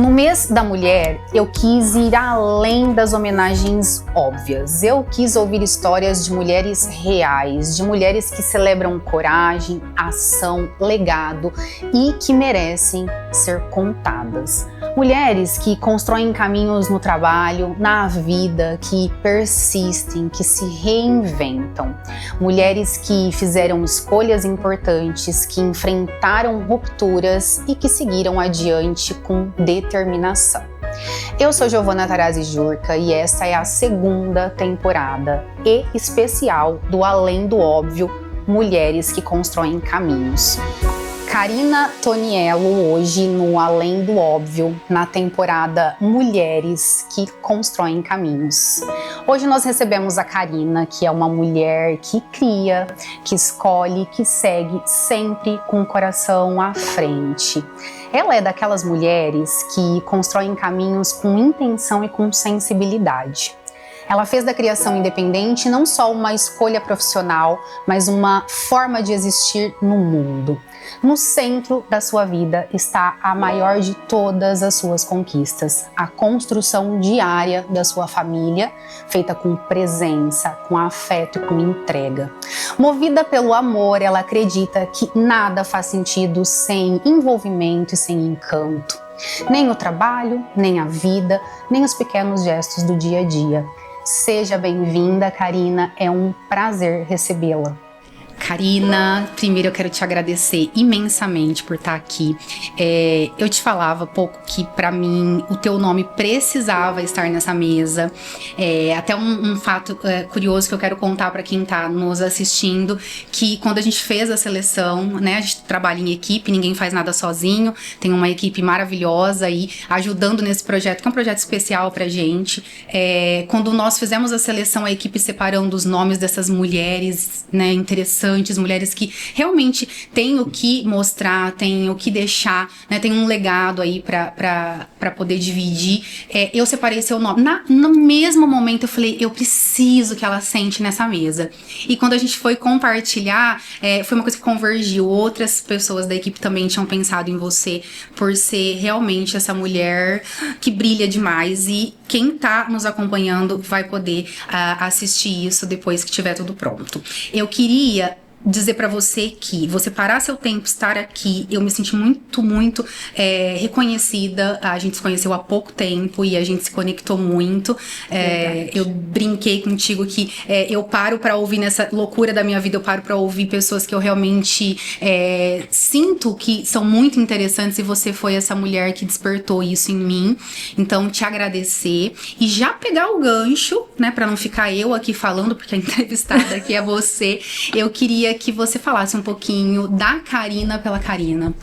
No mês da mulher, eu quis ir além das homenagens óbvias. Eu quis ouvir histórias de mulheres reais, de mulheres que celebram coragem, ação, legado e que merecem ser contadas. Mulheres que constroem caminhos no trabalho, na vida, que persistem, que se reinventam. Mulheres que fizeram escolhas importantes, que enfrentaram rupturas e que seguiram adiante com determinação. Eu sou Giovana Tarazzi Jurka e essa é a segunda temporada e especial do Além do Óbvio, Mulheres que Constroem Caminhos. Karina Toniello hoje no Além do Óbvio, na temporada Mulheres que Constroem Caminhos. Hoje nós recebemos a Karina, que é uma mulher que cria, que escolhe, que segue sempre com o coração à frente. Ela é daquelas mulheres que constroem caminhos com intenção e com sensibilidade. Ela fez da criação independente não só uma escolha profissional, mas uma forma de existir no mundo. No centro da sua vida está a maior de todas as suas conquistas, a construção diária da sua família, feita com presença, com afeto e com entrega. Movida pelo amor, ela acredita que nada faz sentido sem envolvimento e sem encanto. Nem o trabalho, nem a vida, nem os pequenos gestos do dia a dia. Seja bem-vinda, Karina, é um prazer recebê-la. Karina, primeiro eu quero te agradecer imensamente por estar aqui. Eu te falava há pouco que para mim o teu nome precisava estar nessa mesa. Até um fato curioso que eu quero contar para quem está nos assistindo, que quando a gente fez a seleção, né, a gente trabalha em equipe, ninguém faz nada sozinho, tem uma equipe maravilhosa aí ajudando nesse projeto, que é um projeto especial pra gente. Quando nós fizemos a seleção, a equipe separando os nomes dessas mulheres, né, interessantes, mulheres que realmente têm o que mostrar, têm o que deixar, né, tem um legado aí pra poder dividir. Eu separei seu nome. No mesmo momento eu falei, eu preciso que ela sente nessa mesa. E quando a gente foi compartilhar, foi uma coisa que convergiu. Outras pessoas da equipe também tinham pensado em você por ser realmente essa mulher que brilha demais. E quem tá nos acompanhando vai poder assistir isso depois que tiver tudo pronto. Eu queria dizer pra você que você parar seu tempo, estar aqui, eu me senti muito reconhecida. A gente se conheceu há pouco tempo e a gente se conectou muito. Eu brinquei contigo que eu paro pra ouvir nessa loucura da minha vida, eu paro pra ouvir pessoas que eu realmente sinto que são muito interessantes, e você foi essa mulher que despertou isso em mim. Então, te agradecer e já pegar o gancho, né, pra não ficar eu aqui falando, porque a entrevistada aqui é você. Eu queria que você falasse um pouquinho da Karina pela Karina.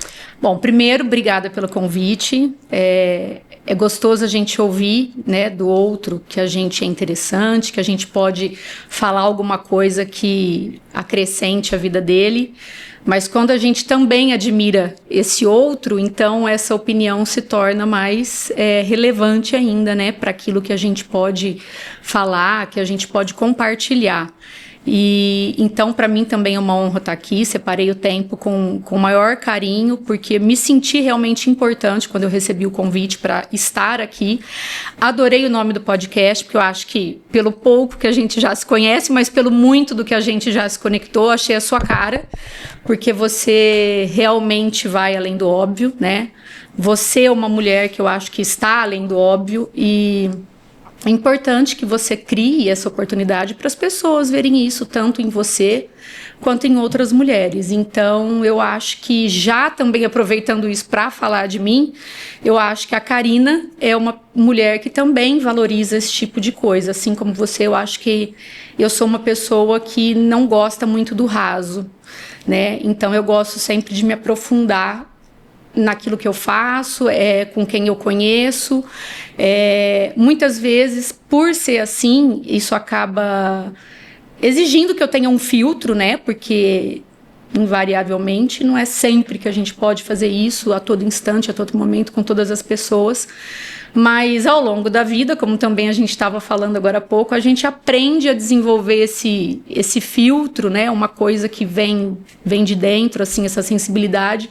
Bom, primeiro, obrigada pelo convite. É gostoso a gente ouvir, né, do outro que a gente é interessante, que a gente pode falar alguma coisa que acrescente a vida dele. Mas quando a gente também admira esse outro, então essa opinião se torna mais relevante ainda, né, para aquilo que a gente pode falar, que a gente pode compartilhar. E então para mim também é uma honra estar aqui. Separei o tempo com o maior carinho, porque me senti realmente importante quando eu recebi o convite para estar aqui. Adorei o nome do podcast, porque eu acho que pelo pouco que a gente já se conhece, mas pelo muito do que a gente já se conectou, achei a sua cara, porque você realmente vai além do óbvio, né? Você é uma mulher que eu acho que está além do óbvio, e é importante que você crie essa oportunidade para as pessoas verem isso tanto em você quanto em outras mulheres. Então, eu acho que, já também aproveitando isso para falar de mim, eu acho que a Karina é uma mulher que também valoriza esse tipo de coisa. Assim como você, eu acho que eu sou uma pessoa que não gosta muito do raso, né? Então, eu gosto sempre de me aprofundar naquilo que eu faço, com quem eu conheço. Muitas vezes, por ser assim, isso acaba exigindo que eu tenha um filtro, né? Porque, invariavelmente, não é sempre que a gente pode fazer isso a todo instante, a todo momento, com todas as pessoas. Mas, ao longo da vida, como também a gente estava falando agora há pouco, a gente aprende a desenvolver esse filtro, né? Uma coisa que vem de dentro, assim, essa sensibilidade,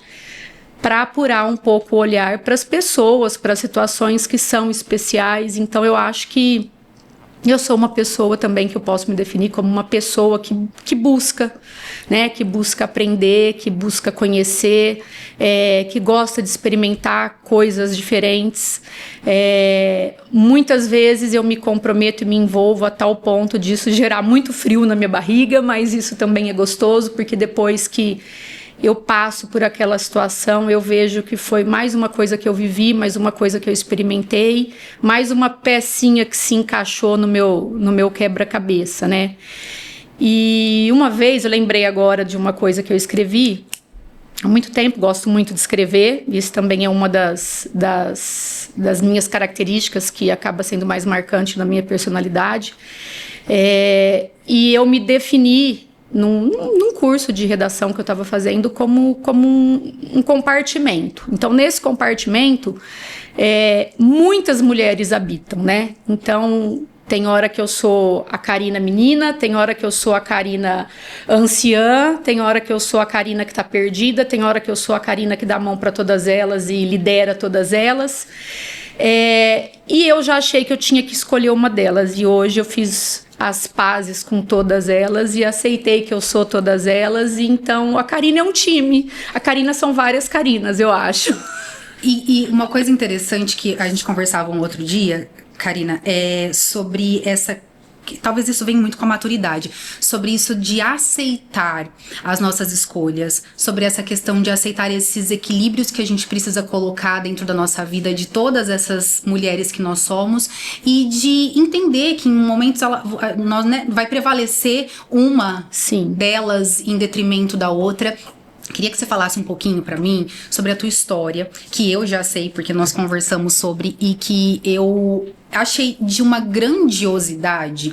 para apurar um pouco o olhar para as pessoas, para situações que são especiais. Então, eu acho que eu sou uma pessoa também que eu posso me definir como uma pessoa que busca, né? Que busca aprender, que busca conhecer, que gosta de experimentar coisas diferentes. Muitas vezes eu me comprometo e me envolvo a tal ponto disso gerar muito frio na minha barriga, mas isso também é gostoso, porque depois que eu passo por aquela situação, eu vejo que foi mais uma coisa que eu vivi, mais uma coisa que eu experimentei, mais uma pecinha que se encaixou no meu quebra-cabeça, né? E uma vez, eu lembrei agora de uma coisa que eu escrevi há muito tempo, gosto muito de escrever, isso também é uma das minhas características que acaba sendo mais marcante na minha personalidade. E eu me defini num curso de redação que eu estava fazendo como um compartimento. Então, nesse compartimento, muitas mulheres habitam, né? Então, tem hora que eu sou a Karina menina, tem hora que eu sou a Karina anciã, tem hora que eu sou a Karina que está perdida, tem hora que eu sou a Karina que dá a mão para todas elas e lidera todas elas. E eu já achei que eu tinha que escolher uma delas, e hoje eu fiz as pazes com todas elas e aceitei que eu sou todas elas. E então a Karina é um time, a Karina são várias Karinas, eu acho. E uma coisa interessante que a gente conversava um outro dia, Karina, é sobre essa... Talvez isso venha muito com a maturidade, sobre isso de aceitar as nossas escolhas, sobre essa questão de aceitar esses equilíbrios que a gente precisa colocar dentro da nossa vida, de todas essas mulheres que nós somos, e de entender que em momentos vai prevalecer uma delas em detrimento da outra. Queria que você falasse um pouquinho pra mim sobre a tua história, que eu já sei porque nós conversamos sobre, e que eu achei de uma grandiosidade.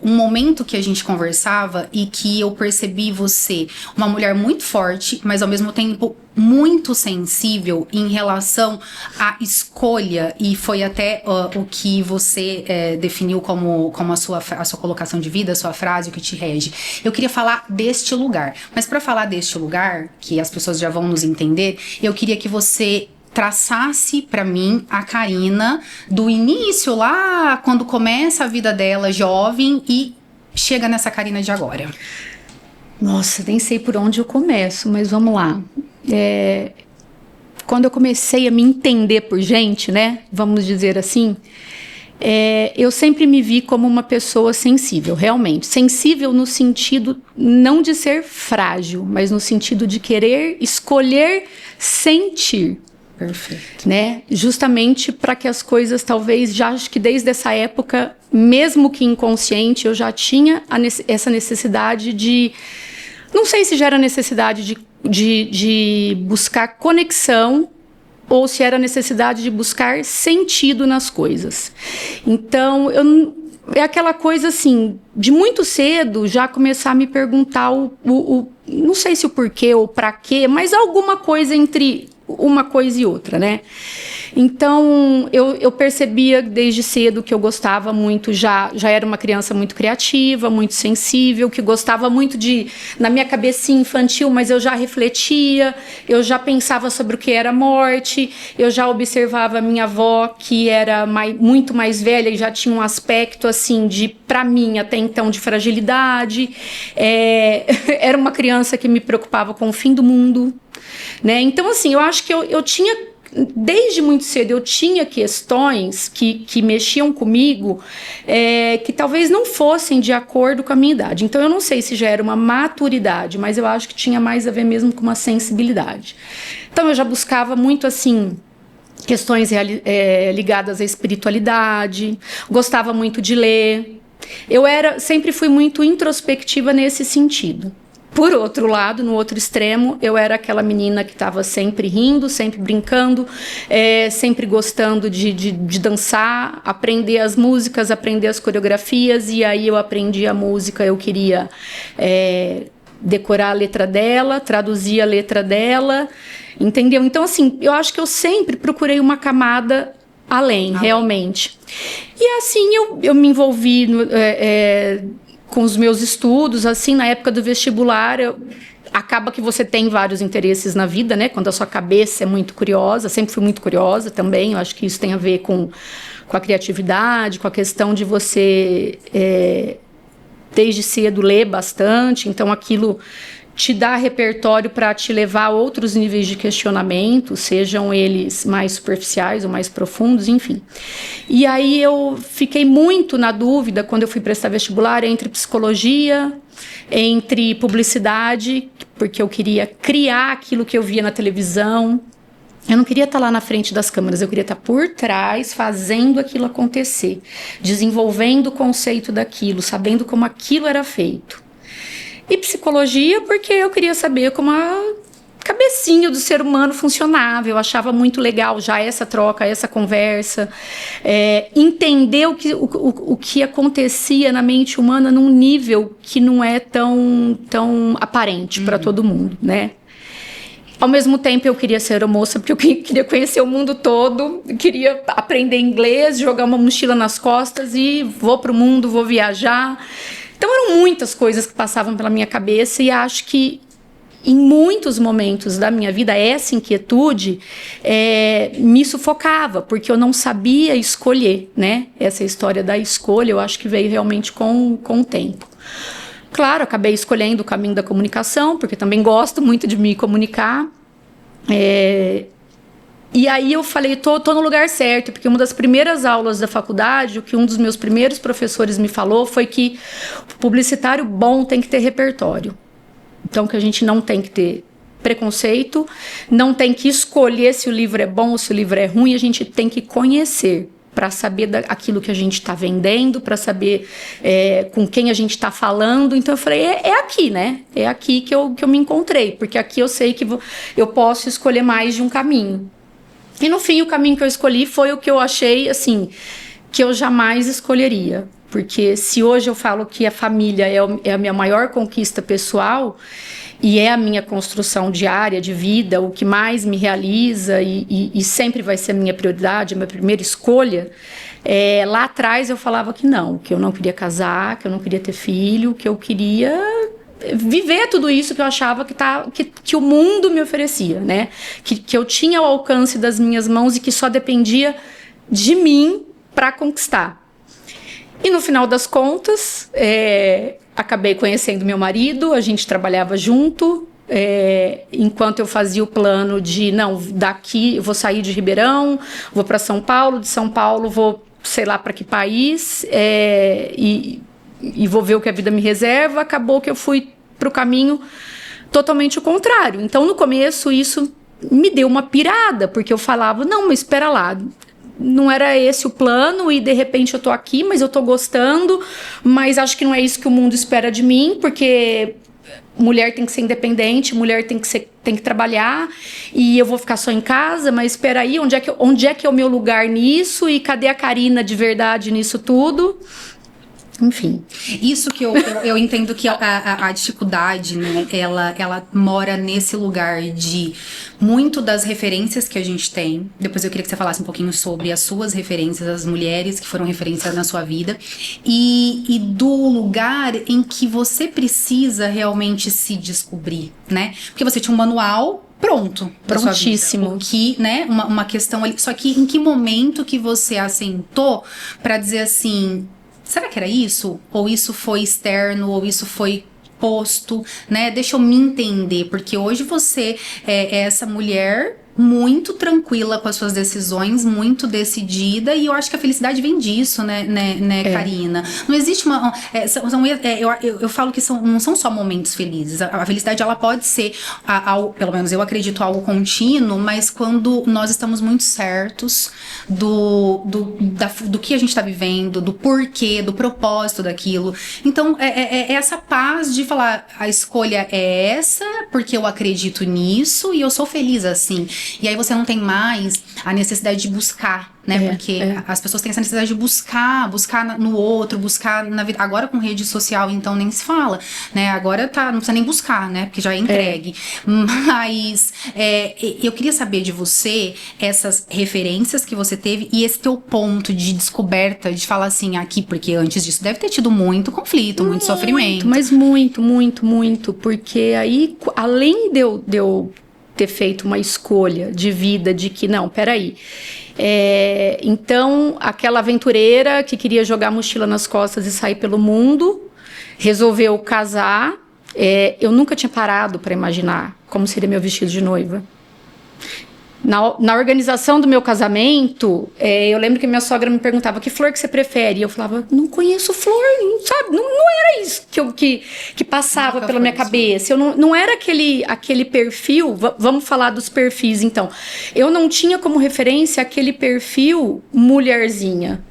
Um momento que a gente conversava e que eu percebi você uma mulher muito forte, mas ao mesmo tempo muito sensível em relação à escolha, e foi até o que você definiu como a sua colocação de vida, a sua frase, o que te rege. Eu queria falar deste lugar, mas para falar deste lugar, que as pessoas já vão nos entender, eu queria que você traçasse para mim a Karina do início, lá quando começa a vida dela jovem e chega nessa Karina de agora. Nossa, nem sei por onde eu começo, mas vamos lá. Quando eu comecei a me entender por gente, né, vamos dizer assim, eu sempre me vi como uma pessoa sensível, realmente. Sensível no sentido não de ser frágil, mas no sentido de querer escolher sentir. Perfeito. Né? Justamente para que as coisas, talvez, já acho que desde essa época, mesmo que inconsciente, eu já tinha essa necessidade de... Não sei se já era necessidade de buscar conexão ou se era necessidade de buscar sentido nas coisas. Então, é aquela coisa assim, de muito cedo já começar a me perguntar não sei se o porquê ou para quê, mas alguma coisa entre uma coisa e outra, né? Então, eu percebia desde cedo que eu gostava muito, já era uma criança muito criativa, muito sensível, que gostava muito na minha cabecinha infantil, mas eu já refletia, eu já pensava sobre o que era morte, eu já observava a minha avó, que era muito mais velha e já tinha um aspecto, assim, para mim, até então, de fragilidade. Era uma criança que me preocupava com o fim do mundo, né? Então, assim, eu acho que eu tinha... Desde muito cedo eu tinha questões que mexiam comigo, que talvez não fossem de acordo com a minha idade. Então eu não sei se já era uma maturidade, mas eu acho que tinha mais a ver mesmo com uma sensibilidade. Então eu já buscava muito assim questões ligadas à espiritualidade, gostava muito de ler. Sempre fui muito introspectiva nesse sentido. Por outro lado, no outro extremo, eu era aquela menina que estava sempre rindo, sempre brincando, sempre gostando de dançar, aprender as músicas, aprender as coreografias, e aí eu aprendi a música, eu queria decorar a letra dela, traduzir a letra dela, entendeu? Então, assim, eu acho que eu sempre procurei uma camada além, realmente. E assim, eu me envolvi com os meus estudos, assim, na época do vestibular, acaba que você tem vários interesses na vida, né? Quando a sua cabeça é muito curiosa, sempre fui muito curiosa também, eu acho que isso tem a ver com a criatividade, com a questão de você, desde cedo, ler bastante, então aquilo te dá repertório para te levar a outros níveis de questionamento, sejam eles mais superficiais ou mais profundos, enfim. E aí eu fiquei muito na dúvida, quando eu fui prestar vestibular, entre psicologia, entre publicidade, porque eu queria criar aquilo que eu via na televisão. Eu não queria estar lá na frente das câmeras, eu queria estar por trás, fazendo aquilo acontecer, desenvolvendo o conceito daquilo, sabendo como aquilo era feito. E psicologia, porque eu queria saber como a cabecinha do ser humano funcionava. Eu achava muito legal já essa troca, essa conversa, entender o que acontecia na mente humana num nível que não é tão aparente para todo mundo, né? Ao mesmo tempo, eu queria ser aeromoça, porque eu queria conhecer o mundo todo, queria aprender inglês, jogar uma mochila nas costas e vou para o mundo, vou viajar. Então, eram muitas coisas que passavam pela minha cabeça e acho que, em muitos momentos da minha vida, essa inquietude me sufocava, porque eu não sabia escolher, né? Essa história da escolha, eu acho que veio realmente com o tempo. Claro, acabei escolhendo o caminho da comunicação, porque também gosto muito de me comunicar. E aí eu falei, tô no lugar certo, porque uma das primeiras aulas da faculdade, o que um dos meus primeiros professores me falou foi que o publicitário bom tem que ter repertório. Então, que a gente não tem que ter preconceito, não tem que escolher se o livro é bom ou se o livro é ruim, a gente tem que conhecer para saber aquilo que a gente está vendendo, para saber com quem a gente está falando. Então eu falei, é aqui, né? É aqui que eu me encontrei, porque aqui eu sei que eu posso escolher mais de um caminho. E no fim, o caminho que eu escolhi foi o que eu achei, assim, que eu jamais escolheria. Porque se hoje eu falo que a família é a minha maior conquista pessoal e é a minha construção diária de vida, o que mais me realiza e sempre vai ser a minha prioridade, a minha primeira escolha, lá atrás eu falava que eu não queria casar, que eu não queria ter filho, que eu queria viver tudo isso que eu achava que o mundo me oferecia, né? Que eu tinha ao alcance das minhas mãos e que só dependia de mim para conquistar. E no final das contas, acabei conhecendo meu marido, a gente trabalhava junto, enquanto eu fazia o plano de, daqui eu vou sair de Ribeirão, vou para São Paulo, de São Paulo vou, sei lá para que país, e vou ver o que a vida me reserva. Acabou que eu fui para o caminho totalmente o contrário. Então, no começo, isso me deu uma pirada, porque eu falava, mas espera lá, não era esse o plano e de repente eu tô aqui, mas eu tô gostando, mas acho que não é isso que o mundo espera de mim, porque mulher tem que ser independente, mulher tem que trabalhar e eu vou ficar só em casa, mas espera aí, onde é que é o meu lugar nisso e cadê a Karina de verdade nisso tudo? Enfim. Isso que eu entendo que a dificuldade, né, ela mora nesse lugar de muito das referências que a gente tem. Depois eu queria que você falasse um pouquinho sobre as suas referências, as mulheres que foram referências na sua vida, e do lugar em que você precisa realmente se descobrir, né? Porque você tinha um manual prontíssimo, que, né, uma questão ali, só que em que momento que você assentou pra dizer assim, será que era isso? Ou isso foi externo? Ou isso foi posto? Né? Deixa eu me entender, porque hoje você é essa mulher muito tranquila com as suas decisões, muito decidida, e eu acho que a felicidade vem disso, né, Karina? Não existe uma... eu falo que não são só momentos felizes. A felicidade, ela pode ser, pelo menos eu acredito, algo contínuo, mas quando nós estamos muito certos do que a gente está vivendo, do porquê, do propósito daquilo. Então, é essa paz de falar, a escolha é essa, porque eu acredito nisso e eu sou feliz assim. E aí você não tem mais a necessidade de buscar, né? Porque as pessoas têm essa necessidade de buscar no outro, buscar na vida. Agora com rede social, então nem se fala, né? Agora não precisa nem buscar, né? Porque já é entregue. Mas eu queria saber de você essas referências que você teve e esse teu ponto de descoberta, de falar assim, aqui, porque antes disso deve ter tido muito conflito, muito sofrimento. Mas muito, porque aí, além de eu ter feito uma escolha de vida, de que, não, peraí, então, aquela aventureira que queria jogar a mochila nas costas e sair pelo mundo, resolveu casar, eu nunca tinha parado para imaginar como seria meu vestido de noiva. Na organização do meu casamento, eu lembro que minha sogra me perguntava que flor que você prefere, e eu falava, não conheço flor, não, sabe? Não era isso que passava pela minha cabeça. Eu não era aquele perfil. Vamos falar dos perfis, então. Eu não tinha como referência aquele perfil mulherzinha.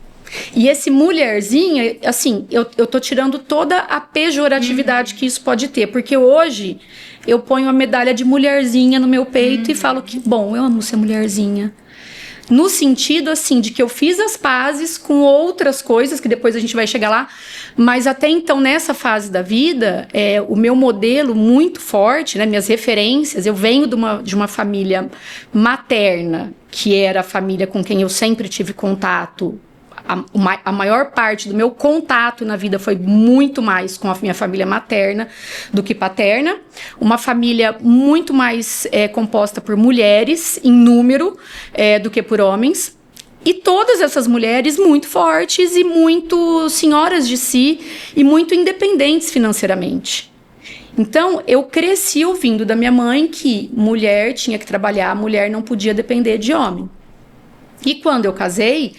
E esse mulherzinha, assim, eu tô tirando toda a pejoratividade que isso pode ter, porque hoje eu ponho a medalha de mulherzinha no meu peito e falo que, bom, eu amo ser mulherzinha. No sentido, assim, de que eu fiz as pazes com outras coisas, que depois a gente vai chegar lá, mas até então, nessa fase da vida, o meu modelo muito forte, né, minhas referências, eu venho de uma família materna, que era a família com quem eu sempre tive contato. A maior parte do meu contato na vida foi muito mais com a minha família materna do que paterna. Uma família muito mais composta por mulheres, em número, do que por homens. E todas essas mulheres muito fortes e muito senhoras de si e muito independentes financeiramente. Então, eu cresci ouvindo da minha mãe que mulher tinha que trabalhar, mulher não podia depender de homem. E quando eu casei,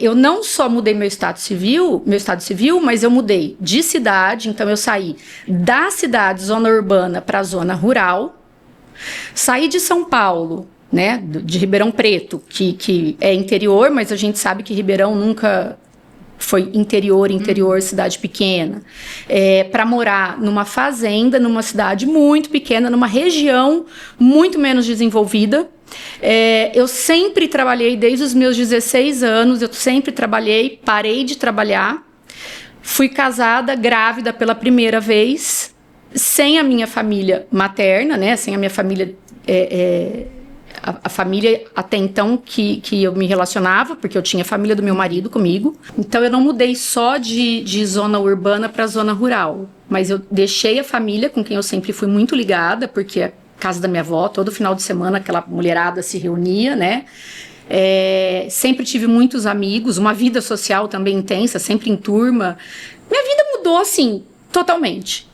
eu não só mudei meu estado civil, mas eu mudei de cidade. Então eu saí da cidade, zona urbana, para a zona rural. Saí de São Paulo, né, de Ribeirão Preto, que é interior, mas a gente sabe que Ribeirão nunca foi interior, cidade pequena, para morar numa fazenda, numa cidade muito pequena, numa região muito menos desenvolvida. Eu sempre trabalhei desde os meus 16 anos, eu sempre trabalhei, parei de trabalhar, fui casada, grávida pela primeira vez, sem a minha família materna, né, sem a minha família, a família até então que eu me relacionava, porque eu tinha a família do meu marido comigo, então eu não mudei só de zona urbana para zona rural, mas eu deixei a família com quem eu sempre fui muito ligada, porque casa da minha avó, todo final de semana aquela mulherada se reunia, né? Sempre tive muitos amigos, uma vida social também intensa, sempre em turma. Minha vida mudou, assim, totalmente.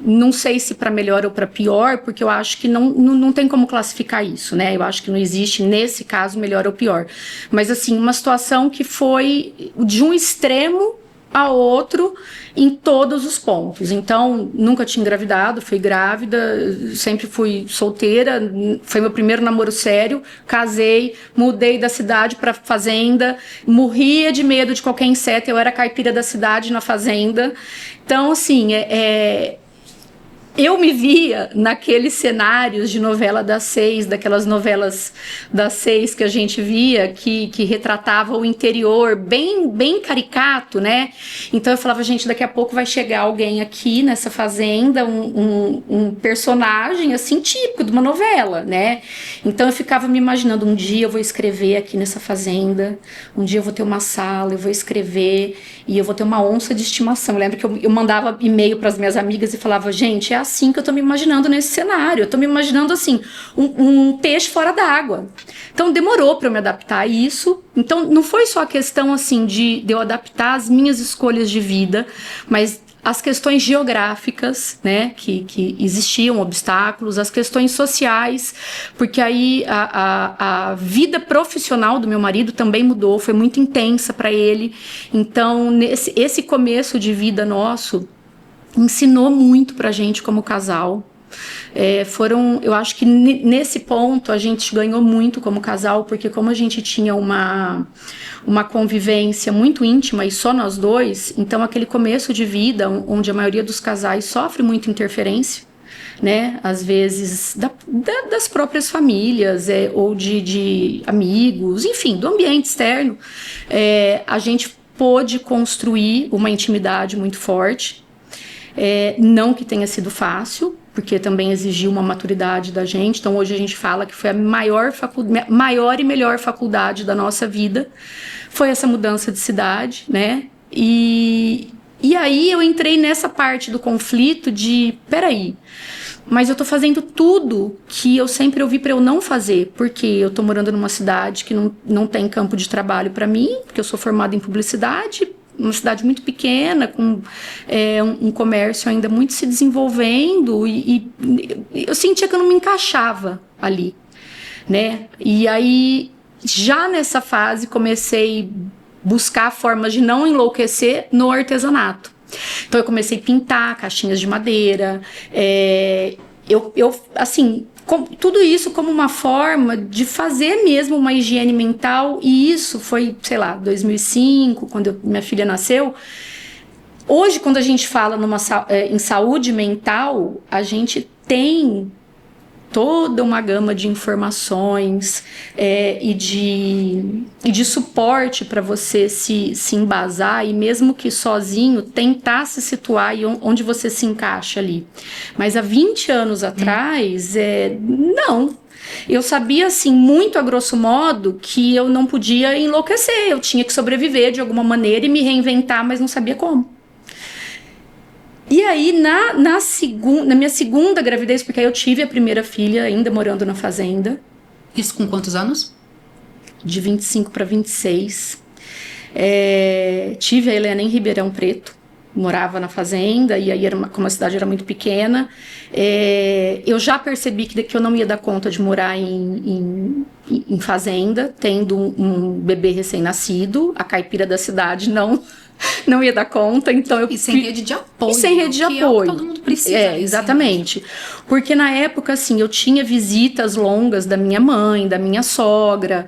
Não sei se para melhor ou para pior, porque eu acho que não tem como classificar isso, né? Eu acho que não existe, nesse caso, melhor ou pior. Mas, assim, uma situação que foi de um extremo a outro em todos os pontos. Então, nunca tinha engravidado, fui grávida, sempre fui solteira, foi meu primeiro namoro sério, casei, mudei da cidade para fazenda, morria de medo de qualquer inseto, eu era caipira da cidade na fazenda. Então, assim, eu me via naqueles cenários de novela das 6, daquelas novelas das 6 que a gente via, que retratava o interior bem caricato, né? Então eu falava, gente, daqui a pouco vai chegar alguém aqui nessa fazenda, um personagem assim típico de uma novela, né? Então eu ficava me imaginando, um dia eu vou escrever aqui nessa fazenda, um dia eu vou ter uma sala, eu vou escrever e eu vou ter uma onça de estimação. Eu lembro que eu mandava e-mail para as minhas amigas e falava, gente, é assim que eu tô me imaginando nesse cenário. Eu tô me imaginando, assim, um peixe fora d'água. Então, demorou para eu me adaptar a isso. Então, não foi só a questão, assim, de eu adaptar as minhas escolhas de vida, mas as questões geográficas, né, que existiam obstáculos, as questões sociais, porque aí a vida profissional do meu marido também mudou, foi muito intensa para ele. Então, esse começo de vida nosso ensinou muito pra gente como casal. Eu acho que nesse ponto a gente ganhou muito como casal, porque como a gente tinha uma convivência muito íntima e só nós dois, então aquele começo de vida onde a maioria dos casais sofre muita interferência, né? Às vezes das próprias famílias, ou de amigos, enfim, do ambiente externo, a gente pôde construir uma intimidade muito forte. Não que tenha sido fácil, porque também exigiu uma maturidade da gente. Então hoje a gente fala que foi a maior e melhor faculdade da nossa vida, foi essa mudança de cidade, né? E aí eu entrei nessa parte do conflito de, peraí, mas eu tô fazendo tudo que eu sempre ouvi para eu não fazer, porque eu tô morando numa cidade que não tem campo de trabalho para mim, porque eu sou formada em publicidade, uma cidade muito pequena, com um comércio ainda muito se desenvolvendo, e eu sentia que eu não me encaixava ali, né? E aí, já nessa fase, comecei a buscar formas de não enlouquecer no artesanato. Então eu comecei a pintar caixinhas de madeira, assim, tudo isso como uma forma de fazer mesmo uma higiene mental, e isso foi, sei lá, 2005, quando minha filha nasceu. Hoje, quando a gente fala em saúde mental, a gente tem toda uma gama de informações e de suporte para você se embasar, e mesmo que sozinho tentar se situar e onde você se encaixa ali. Mas há 20 anos atrás, não. Eu sabia, assim, muito a grosso modo, que eu não podia enlouquecer, eu tinha que sobreviver de alguma maneira e me reinventar, mas não sabia como. E aí, na minha segunda gravidez, porque aí eu tive a primeira filha ainda morando na fazenda. Isso com quantos anos? De 25 para 26. Tive a Helena em Ribeirão Preto, morava na fazenda, e aí, como a cidade era muito pequena, eu já percebi que eu não ia dar conta de morar em fazenda, tendo um bebê recém-nascido. A caipira da cidade não ia dar conta, então E sem rede de apoio. E sem rede de apoio. É o que todo mundo precisa. Exatamente. Porque na época, assim, eu tinha visitas longas da minha mãe, da minha sogra,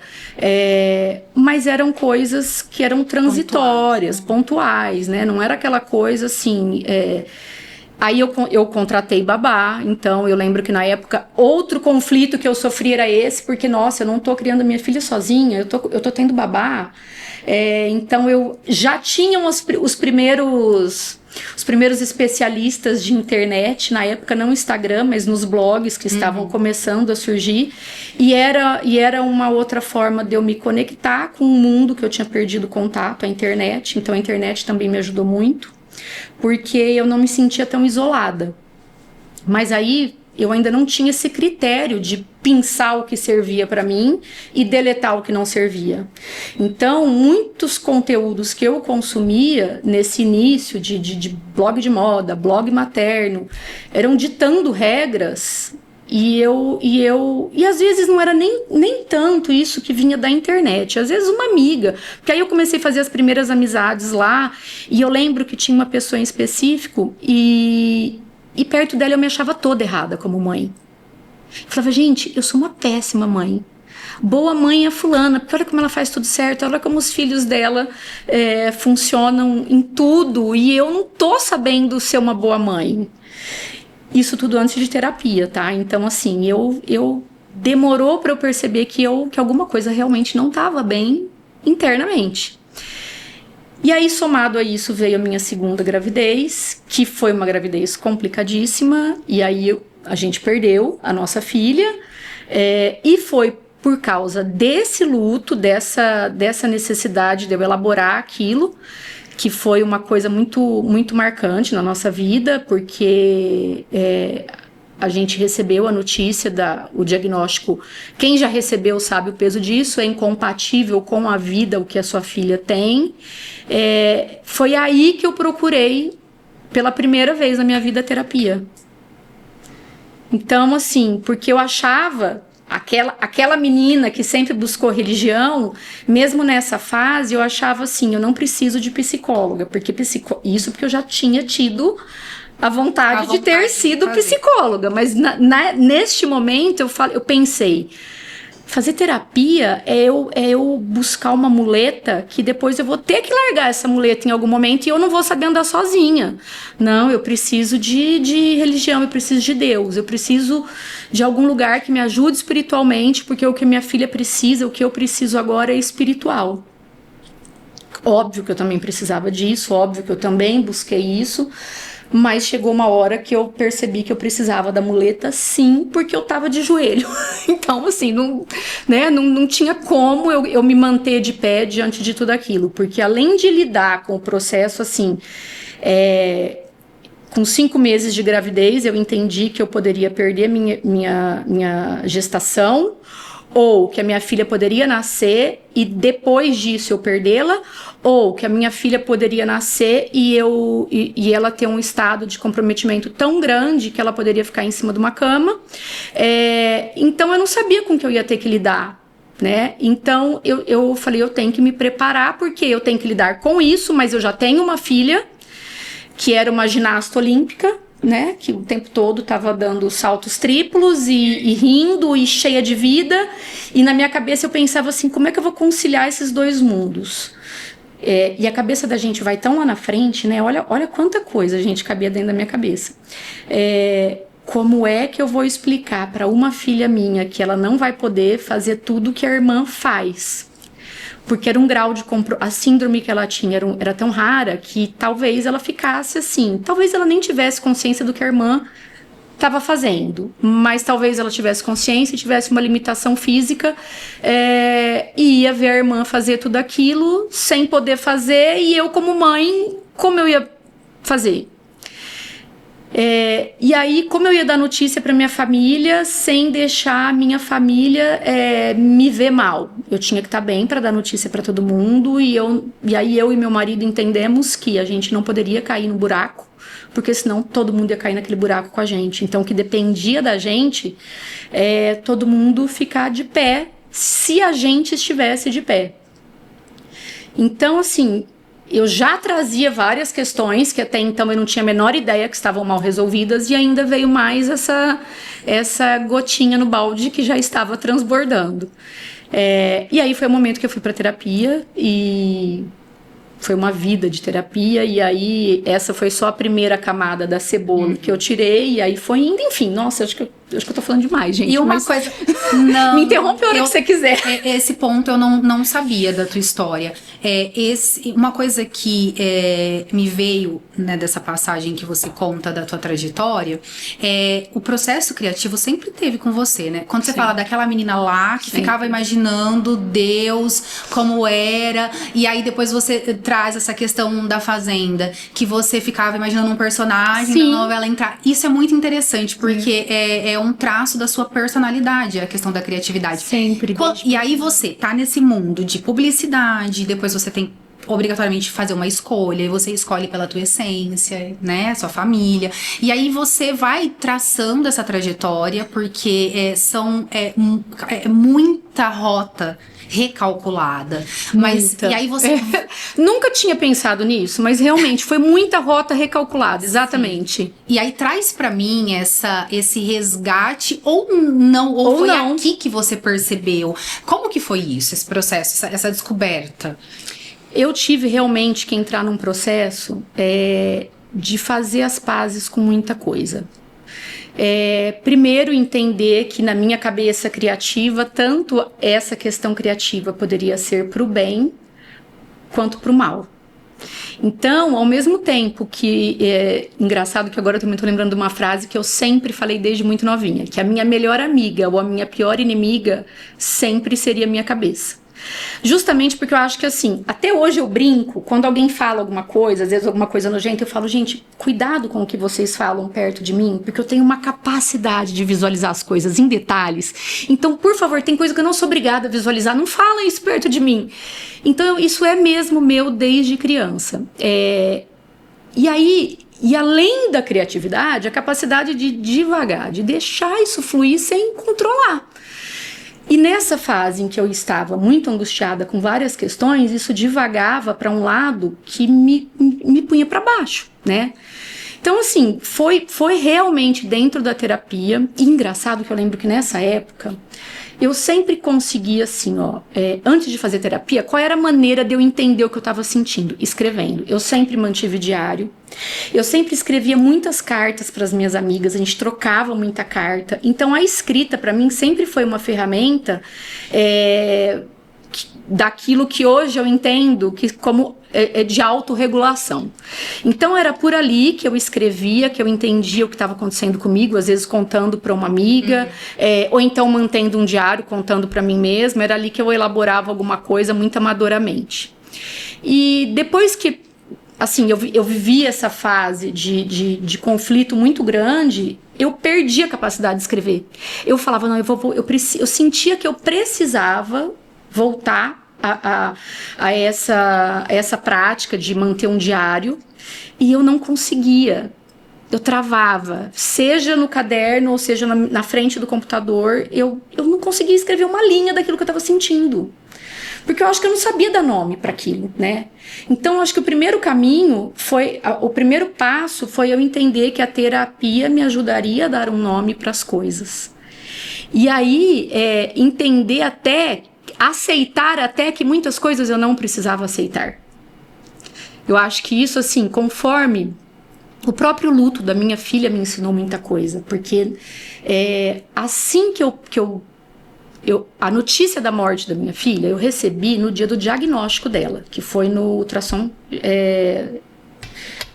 mas eram coisas que eram transitórias, pontuais, né? Não era aquela coisa assim. Aí eu contratei babá, então eu lembro que na época outro conflito que eu sofri era esse, porque, nossa, eu não tô criando minha filha sozinha, eu tô tendo babá. Então eu já tinha os primeiros especialistas de internet, na época não Instagram, mas nos blogs que estavam começando a surgir, e era uma outra forma de eu me conectar com um mundo que eu tinha perdido contato, a internet. Então a internet também me ajudou muito, porque eu não me sentia tão isolada. Mas aí eu ainda não tinha esse critério de pensar o que servia para mim e deletar o que não servia. Então, muitos conteúdos que eu consumia nesse início de blog de moda, blog materno, eram ditando regras, e às vezes não era nem tanto isso que vinha da internet, às vezes uma amiga, porque aí eu comecei a fazer as primeiras amizades lá, e eu lembro que tinha uma pessoa em específico, e perto dela eu me achava toda errada como mãe. Eu falava, gente, eu sou uma péssima mãe. Boa mãe é a fulana, porque olha como ela faz tudo certo, olha como os filhos dela funcionam em tudo, e eu não tô sabendo ser uma boa mãe. Isso tudo antes de terapia, tá? Então, assim, eu demorou para eu perceber que alguma coisa realmente não estava bem internamente. E aí, somado a isso, veio a minha segunda gravidez, que foi uma gravidez complicadíssima, e aí a gente perdeu a nossa filha, e foi por causa desse luto, dessa necessidade de eu elaborar aquilo, que foi uma coisa muito, muito marcante na nossa vida, porque a gente recebeu a notícia, o diagnóstico. Quem já recebeu sabe o peso disso, é incompatível com a vida o que a sua filha tem. Foi aí que eu procurei, pela primeira vez na minha vida, terapia. Então, assim, porque eu achava, aquela menina que sempre buscou religião, mesmo nessa fase, eu achava assim, eu não preciso de psicóloga, porque isso porque eu já tinha tido a vontade de ter sido psicóloga, mas neste momento eu pensei, fazer terapia é eu buscar uma muleta que depois eu vou ter que largar essa muleta em algum momento e eu não vou saber andar sozinha. Não, eu preciso de religião, eu preciso de Deus, eu preciso de algum lugar que me ajude espiritualmente, porque o que minha filha precisa, o que eu preciso agora é espiritual. Óbvio que eu também precisava disso, óbvio que eu também busquei isso, mas chegou uma hora que eu percebi que eu precisava da muleta, sim, porque eu tava de joelho. Então, assim, não tinha como eu me manter de pé diante de tudo aquilo. Porque além de lidar com o processo, assim, com 5 meses de gravidez, eu entendi que eu poderia perder minha gestação, ou que a minha filha poderia nascer e depois disso eu perdê-la, ou que a minha filha poderia nascer e ela ter um estado de comprometimento tão grande que ela poderia ficar em cima de uma cama. Então eu não sabia com que eu ia ter que lidar, né? Então eu falei, eu tenho que me preparar, porque eu tenho que lidar com isso, mas eu já tenho uma filha que era uma ginasta olímpica, né, que o tempo todo estava dando saltos triplos e rindo e cheia de vida, e na minha cabeça eu pensava assim, como é que eu vou conciliar esses dois mundos? E a cabeça da gente vai tão lá na frente, né, olha quanta coisa a gente cabia dentro da minha cabeça. Como é que eu vou explicar para uma filha minha que ela não vai poder fazer tudo que a irmã faz? Porque era um grau de a síndrome que ela tinha era tão rara que talvez ela ficasse assim. Talvez ela nem tivesse consciência do que a irmã estava fazendo, mas talvez ela tivesse consciência e tivesse uma limitação física, e ia ver a irmã fazer tudo aquilo sem poder fazer, e eu como mãe, como eu ia fazer? E aí, como eu ia dar notícia para minha família sem deixar a minha família me ver mal? Eu tinha que estar bem para dar notícia para todo mundo, e aí eu e meu marido entendemos que a gente não poderia cair no buraco, porque senão todo mundo ia cair naquele buraco com a gente. Então, o que dependia da gente é todo mundo ficar de pé, se a gente estivesse de pé. Então, assim, eu já trazia várias questões que até então eu não tinha a menor ideia que estavam mal resolvidas, e ainda veio mais essa gotinha no balde que já estava transbordando. E aí foi o momento que eu fui para terapia, e foi uma vida de terapia, e aí essa foi só a primeira camada da cebola que eu tirei, e aí foi indo, enfim, nossa, acho que eu tô falando demais, gente. E uma coisa... Não, me interrompe a hora que você quiser. Esse ponto eu não sabia da tua história. Uma coisa que me veio, né, dessa passagem que você conta da tua trajetória, o processo criativo sempre teve com você, né? Quando você fala daquela menina lá que ficava imaginando Deus, como era, e aí depois você traz essa questão da fazenda, que você ficava imaginando um personagem da novela entrar. Isso é muito interessante, porque é um traço da sua personalidade, a questão da criatividade. Sempre. E aí você tá nesse mundo de publicidade, depois você tem obrigatoriamente fazer uma escolha, e você escolhe pela tua essência, né, sua família, e aí você vai traçando essa trajetória, porque muita rota recalculada. Mas e aí você nunca tinha pensado nisso, mas realmente foi muita rota recalculada, exatamente. Sim. E aí traz pra mim esse resgate, ou foi não. Aqui que você percebeu? Como que foi isso, esse processo, essa descoberta? Eu tive realmente que entrar num processo de fazer as pazes com muita coisa. Primeiro, entender que na minha cabeça criativa, tanto essa questão criativa poderia ser para o bem quanto para o mal. Então, ao mesmo tempo que engraçado que agora eu também estou lembrando de uma frase que eu sempre falei desde muito novinha, que a minha melhor amiga ou a minha pior inimiga sempre seria a minha cabeça. Justamente porque eu acho que, assim, até hoje eu brinco, quando alguém fala alguma coisa, às vezes alguma coisa nojenta, eu falo, gente, cuidado com o que vocês falam perto de mim, porque eu tenho uma capacidade de visualizar as coisas em detalhes. Então, por favor, tem coisa que eu não sou obrigada a visualizar, não fala isso perto de mim. Então, isso é mesmo meu desde criança. E aí, e além da criatividade, a capacidade de divagar, de deixar isso fluir sem controlar. E nessa fase em que eu estava muito angustiada com várias questões, isso divagava para um lado que me punha para baixo, né? Então, assim, foi realmente dentro da terapia. E engraçado que eu lembro que nessa época eu sempre consegui assim, antes de fazer terapia, qual era a maneira de eu entender o que eu estava sentindo? Escrevendo. Eu sempre mantive diário. Eu sempre escrevia muitas cartas para as minhas amigas, a gente trocava muita carta. Então a escrita para mim sempre foi uma ferramenta daquilo que hoje eu entendo que como de autorregulação. Então era por ali que eu escrevia, que eu entendia o que estava acontecendo comigo, às vezes contando para uma amiga, ou então mantendo um diário, contando para mim mesma. Era ali que eu elaborava alguma coisa muito amadoramente. E depois que assim, eu vivi essa fase de conflito muito grande, eu perdi a capacidade de escrever. Eu falava, não, eu sentia que eu precisava voltar a essa prática de manter um diário, e eu não conseguia. Eu travava, seja no caderno ou seja na frente do computador, eu não conseguia escrever uma linha daquilo que eu estava sentindo. Porque eu acho que eu não sabia dar nome para aquilo, né? Então, eu acho que o primeiro caminho o primeiro passo foi eu entender que a terapia me ajudaria a dar um nome para as coisas. E aí, aceitar até que muitas coisas eu não precisava aceitar. Eu acho que isso, assim, conforme o próprio luto da minha filha me ensinou muita coisa, porque assim que a notícia da morte da minha filha, eu recebi no dia do diagnóstico dela, que foi no ultrassom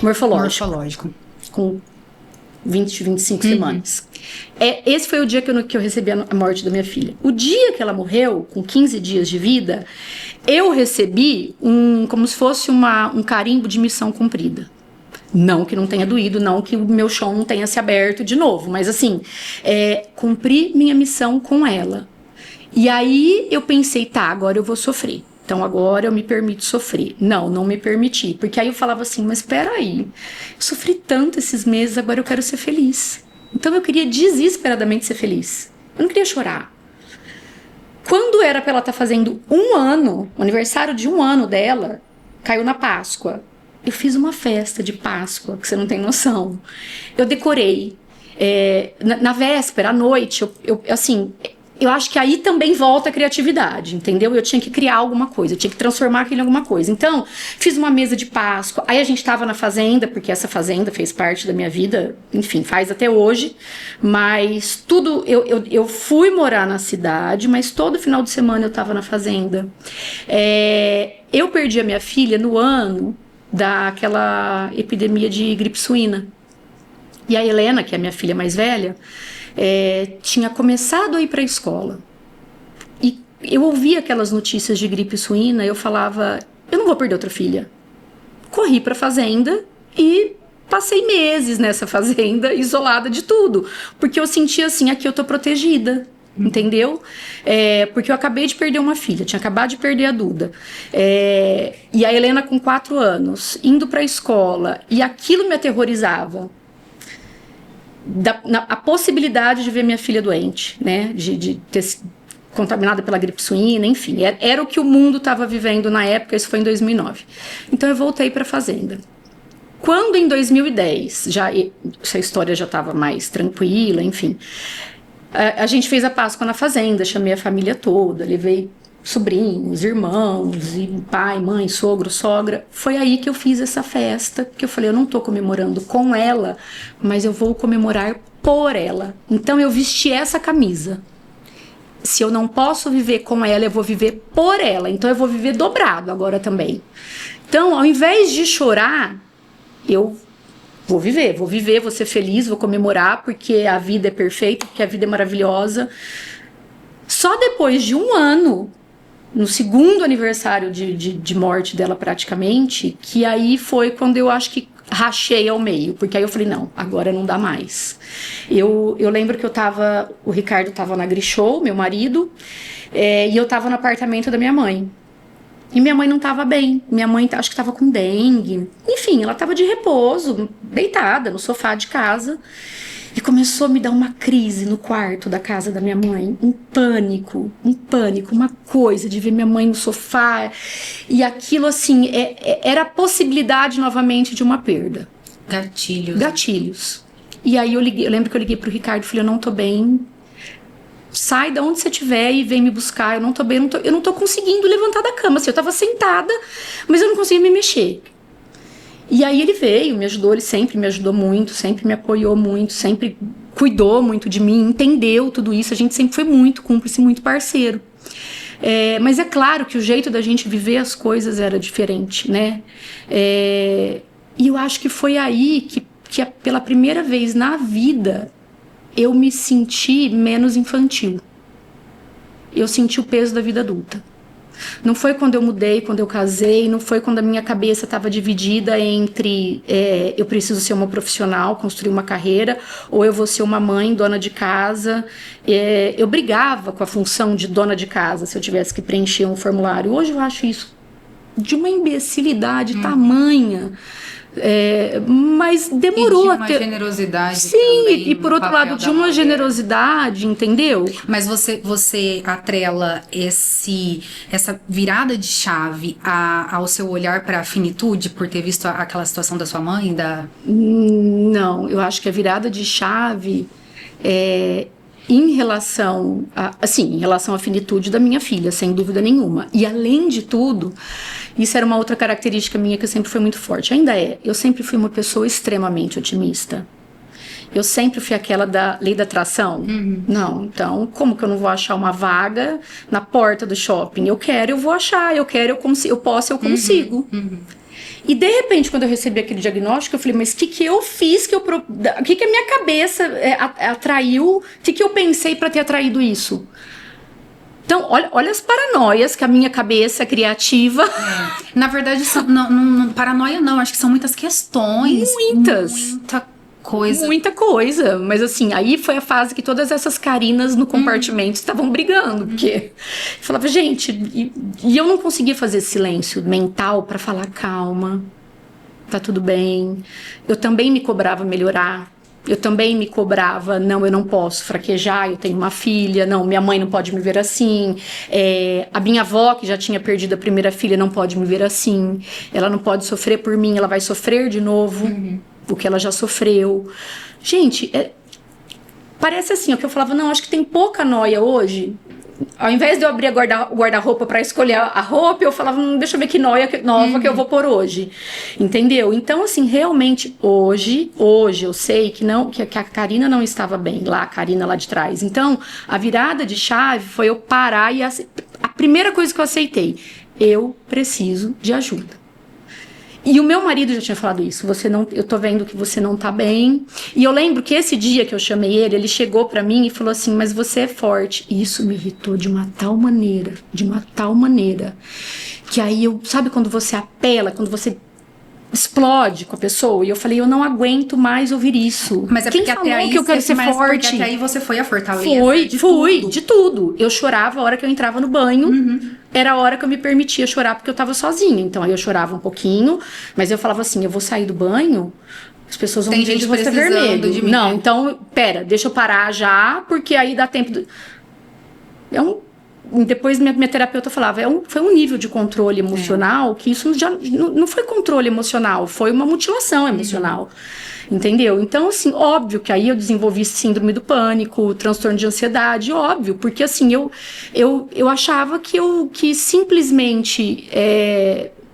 morfológico. Com 25 semanas. Esse foi o dia que eu recebi a morte da minha filha. O dia que ela morreu, com 15 dias de vida, eu recebi como se fosse um carimbo de missão cumprida. Não que não tenha doído, não que o meu chão não tenha se aberto de novo, mas assim, cumpri minha missão com ela. E aí eu pensei, tá, agora eu vou sofrer. Então agora eu me permito sofrer. Não me permiti. Porque aí eu falava assim, mas espera aí, eu sofri tanto esses meses, agora eu quero ser feliz. Então eu queria desesperadamente ser feliz. Eu não queria chorar. Quando era pra ela estar fazendo 1 ano, o aniversário de 1 ano dela, caiu na Páscoa. Eu fiz uma festa de Páscoa, que você não tem noção. Eu decorei. Na véspera, à noite, eu acho que aí também volta a criatividade, entendeu? Eu tinha que criar alguma coisa, eu tinha que transformar aquilo em alguma coisa. Então, fiz uma mesa de Páscoa, aí a gente tava na fazenda, porque essa fazenda fez parte da minha vida, enfim, faz até hoje, mas tudo, eu fui morar na cidade, mas todo final de semana eu tava na fazenda. Eu perdi a minha filha no ano daquela epidemia de gripe suína. E a Helena, que é a minha filha mais velha, tinha começado a ir para a escola. E eu ouvia aquelas notícias de gripe suína, eu falava, eu não vou perder outra filha. Corri para a fazenda e passei meses nessa fazenda, isolada de tudo. Porque eu sentia assim, aqui eu tô protegida. Entendeu? Porque eu acabei de perder uma filha, tinha acabado de perder a Duda. E a Helena com 4 anos, indo para a escola, e aquilo me aterrorizava. A possibilidade de ver minha filha doente, né? De ter sido contaminada pela gripe suína, enfim. Era o que o mundo estava vivendo na época, isso foi em 2009. Então eu voltei para a fazenda. Quando em 2010, essa história já estava mais tranquila, enfim, a gente fez a Páscoa na fazenda, chamei a família toda, levei sobrinhos, irmãos, e pai, mãe, sogro, sogra. Foi aí que eu fiz essa festa, que eu falei, eu não tô comemorando com ela, mas eu vou comemorar por ela. Então eu vesti essa camisa. Se eu não posso viver com ela, eu vou viver por ela. Então eu vou viver dobrado agora também. Então, ao invés de chorar, eu vou viver, vou ser feliz, vou comemorar, porque a vida é perfeita, porque a vida é maravilhosa. Só depois de 1 ano, no 2º aniversário de morte dela praticamente, que aí foi quando eu acho que rachei ao meio, porque aí eu falei, não, agora não dá mais. Eu lembro que o Ricardo tava na Grishow, meu marido, e eu tava no apartamento da minha mãe. E minha mãe não estava bem. Minha mãe acho que estava com dengue. Enfim, ela estava de repouso, deitada no sofá de casa. E começou a me dar uma crise no quarto da casa da minha mãe. Um pânico, uma coisa de ver minha mãe no sofá. E aquilo, assim, era a possibilidade novamente de uma perda. Gatilhos. E aí eu lembro que eu liguei pro Ricardo e falei, eu não tô bem. sai de onde você estiver e vem me buscar, eu não tô bem, eu não tô conseguindo levantar da cama, assim, eu tava sentada, mas eu não conseguia me mexer. E aí ele veio, me ajudou, ele sempre me ajudou muito, sempre me apoiou muito, sempre cuidou muito de mim, entendeu tudo isso, a gente sempre foi muito cúmplice, muito parceiro. Mas é claro que o jeito da gente viver as coisas era diferente, né? E eu acho que foi aí que pela primeira vez na vida eu me senti menos infantil. Eu senti o peso da vida adulta. Não foi quando eu mudei, quando eu casei, não foi quando a minha cabeça estava dividida entre eu preciso ser uma profissional, construir uma carreira, ou eu vou ser uma mãe, dona de casa. Eu brigava com a função de dona de casa se eu tivesse que preencher um formulário. Hoje eu acho isso de uma imbecilidade tamanha. Mas demorou e de uma generosidade. Sim, também, e por outro lado, de uma generosidade, entendeu? Mas você atrela essa virada de chave ao seu olhar para a finitude, por ter visto aquela situação da sua mãe? Não, eu acho que a virada de chave em relação à finitude da minha filha, sem dúvida nenhuma. E além de tudo, isso era uma outra característica minha que sempre foi muito forte. Ainda é. Eu sempre fui uma pessoa extremamente otimista. Eu sempre fui aquela da lei da atração. Não, então, como que eu não vou achar uma vaga na porta do shopping? Eu quero, eu vou achar. Eu quero, eu consigo. Eu posso, eu consigo. E de repente, quando eu recebi aquele diagnóstico, eu falei, mas o que eu fiz, o que a minha cabeça atraiu, o que eu pensei para ter atraído isso? Então, olha as paranoias que a minha cabeça criativa... Na verdade, paranoia não, acho que são muitas questões. Muita coisa, mas assim, aí foi a fase que todas essas Carinas no compartimento estavam brigando, porque eu falava, gente, e eu não conseguia fazer silêncio mental para falar, calma, tá tudo bem. Eu também me cobrava melhorar, eu também me cobrava, não, eu não posso fraquejar, eu tenho uma filha, não, minha mãe não pode me ver assim, a minha avó, que já tinha perdido a primeira filha, não pode me ver assim, ela não pode sofrer por mim, ela vai sofrer de novo. O que ela já sofreu. Gente, parece assim, o que eu falava, não, acho que tem pouca noia hoje. Ao invés de eu abrir o guarda-roupa para escolher a roupa, eu falava, deixa eu ver que noia nova que eu vou pôr hoje. Entendeu? Então, assim, realmente, hoje eu sei que a Karina não estava bem lá, a Karina lá de trás. Então, a virada de chave foi eu parar e a primeira coisa que eu aceitei, eu preciso de ajuda. E o meu marido já tinha falado isso, eu tô vendo que você não tá bem. E eu lembro que esse dia que eu chamei ele chegou pra mim e falou assim, mas você é forte. E isso me irritou de uma tal maneira, que aí sabe quando você apela, quando você explode com a pessoa? E eu falei, eu não aguento mais ouvir isso. Mas quem falou aí que eu quero ser forte? Porque até aí você foi a fortaleza. Fui, de tudo. Eu chorava a hora que eu entrava no banho. Era a hora que eu me permitia chorar, porque eu tava sozinha. Então aí eu chorava um pouquinho, mas eu falava assim, eu vou sair do banho, as pessoas vão me ver de rosto vermelho. Não, então, pera, deixa eu parar já, porque aí dá tempo... Depois minha terapeuta falava, foi um nível de controle emocional que isso já não foi controle emocional, foi uma mutilação emocional. Entendeu? Então, assim, óbvio que aí eu desenvolvi síndrome do pânico, transtorno de ansiedade, óbvio, porque assim, eu achava que simplesmente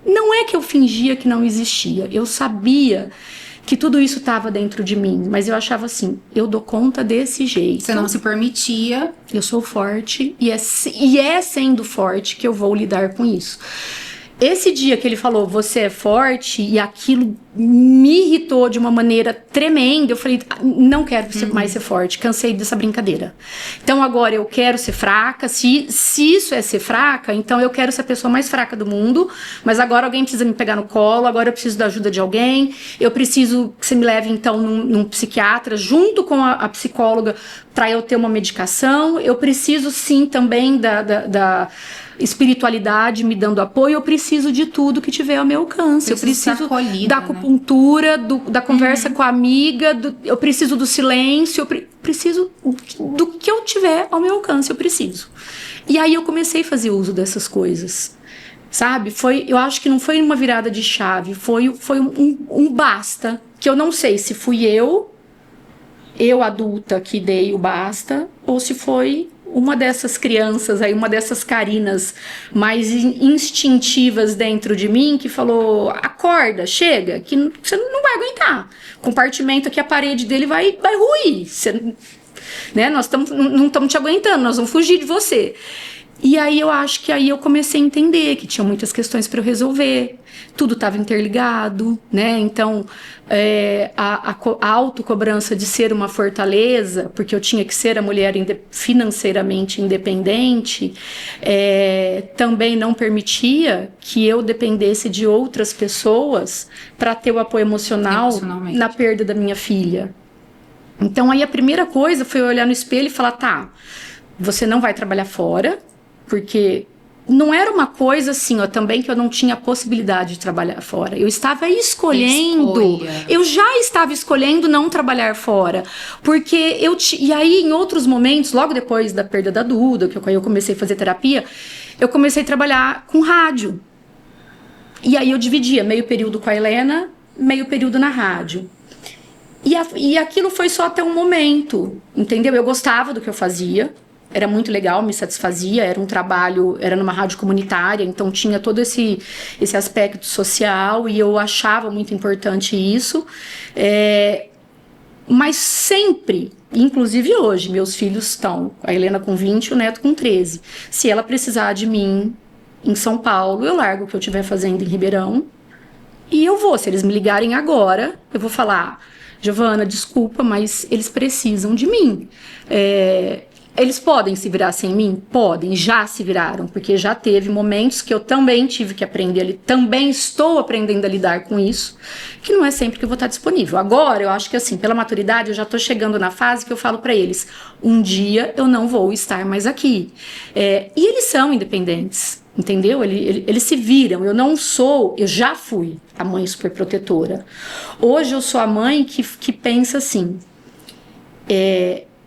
não é que eu fingia que não existia, eu sabia que tudo isso estava dentro de mim, mas eu achava assim, eu dou conta desse jeito. Você não se permitia. Eu sou forte e é sendo forte que eu vou lidar com isso. Esse dia que ele falou, você é forte, e aquilo me irritou de uma maneira tremenda, eu falei, não quero mais ser forte, cansei dessa brincadeira. Então agora eu quero ser fraca, se isso é ser fraca, então eu quero ser a pessoa mais fraca do mundo, mas agora alguém precisa me pegar no colo, agora eu preciso da ajuda de alguém, eu preciso que você me leve então num psiquiatra, junto com a psicóloga, para eu ter uma medicação, eu preciso sim também da espiritualidade me dando apoio, eu preciso de tudo que tiver ao meu alcance. Eu preciso da acupuntura, da conversa com a amiga, eu preciso do silêncio, eu preciso do que eu tiver ao meu alcance, eu preciso. E aí eu comecei a fazer uso dessas coisas, sabe? Eu acho que não foi uma virada de chave, foi um basta, que eu não sei se fui eu adulta que dei o basta, ou se foi uma dessas crianças aí, uma dessas Carinas mais instintivas dentro de mim, que falou, acorda, chega, que você não vai aguentar. Compartimento aqui, a parede dele vai ruir. Você, né, nós não estamos te aguentando, nós vamos fugir de você. E aí eu acho que aí eu comecei a entender que tinha muitas questões para eu resolver, tudo estava interligado, né? Então a autocobrança de ser uma fortaleza, porque eu tinha que ser a mulher financeiramente independente, também não permitia que eu dependesse de outras pessoas para ter o apoio emocional na perda da minha filha. Então aí a primeira coisa foi eu olhar no espelho e falar, tá, você não vai trabalhar fora, porque não era uma coisa assim, ó, também que eu não tinha a possibilidade de trabalhar fora. Eu estava escolhendo, eu já estava escolhendo não trabalhar fora, porque e aí em outros momentos, logo depois da perda da Duda, que eu comecei a fazer terapia, eu comecei a trabalhar com rádio. E aí eu dividia meio período com a Helena, meio período na rádio. E aquilo foi só até um momento, entendeu? Eu gostava do que eu fazia, era muito legal, me satisfazia, era um trabalho, era numa rádio comunitária, então tinha todo esse aspecto social e eu achava muito importante isso. Mas sempre, inclusive hoje, meus filhos estão, a Helena com 20 e o Neto com 13. Se ela precisar de mim em São Paulo, eu largo o que eu estiver fazendo em Ribeirão e eu vou. Se eles me ligarem agora, eu vou falar, Giovana, desculpa, mas eles precisam de mim. Eles podem se virar sem mim? Podem, já se viraram, porque já teve momentos que eu também tive que aprender, também estou aprendendo a lidar com isso, que não é sempre que eu vou estar disponível. Agora, eu acho que assim, pela maturidade, eu já estou chegando na fase que eu falo para eles, um dia eu não vou estar mais aqui. E eles são independentes, entendeu? Eles se viram, eu já fui a mãe superprotetora. Hoje eu sou a mãe que pensa assim,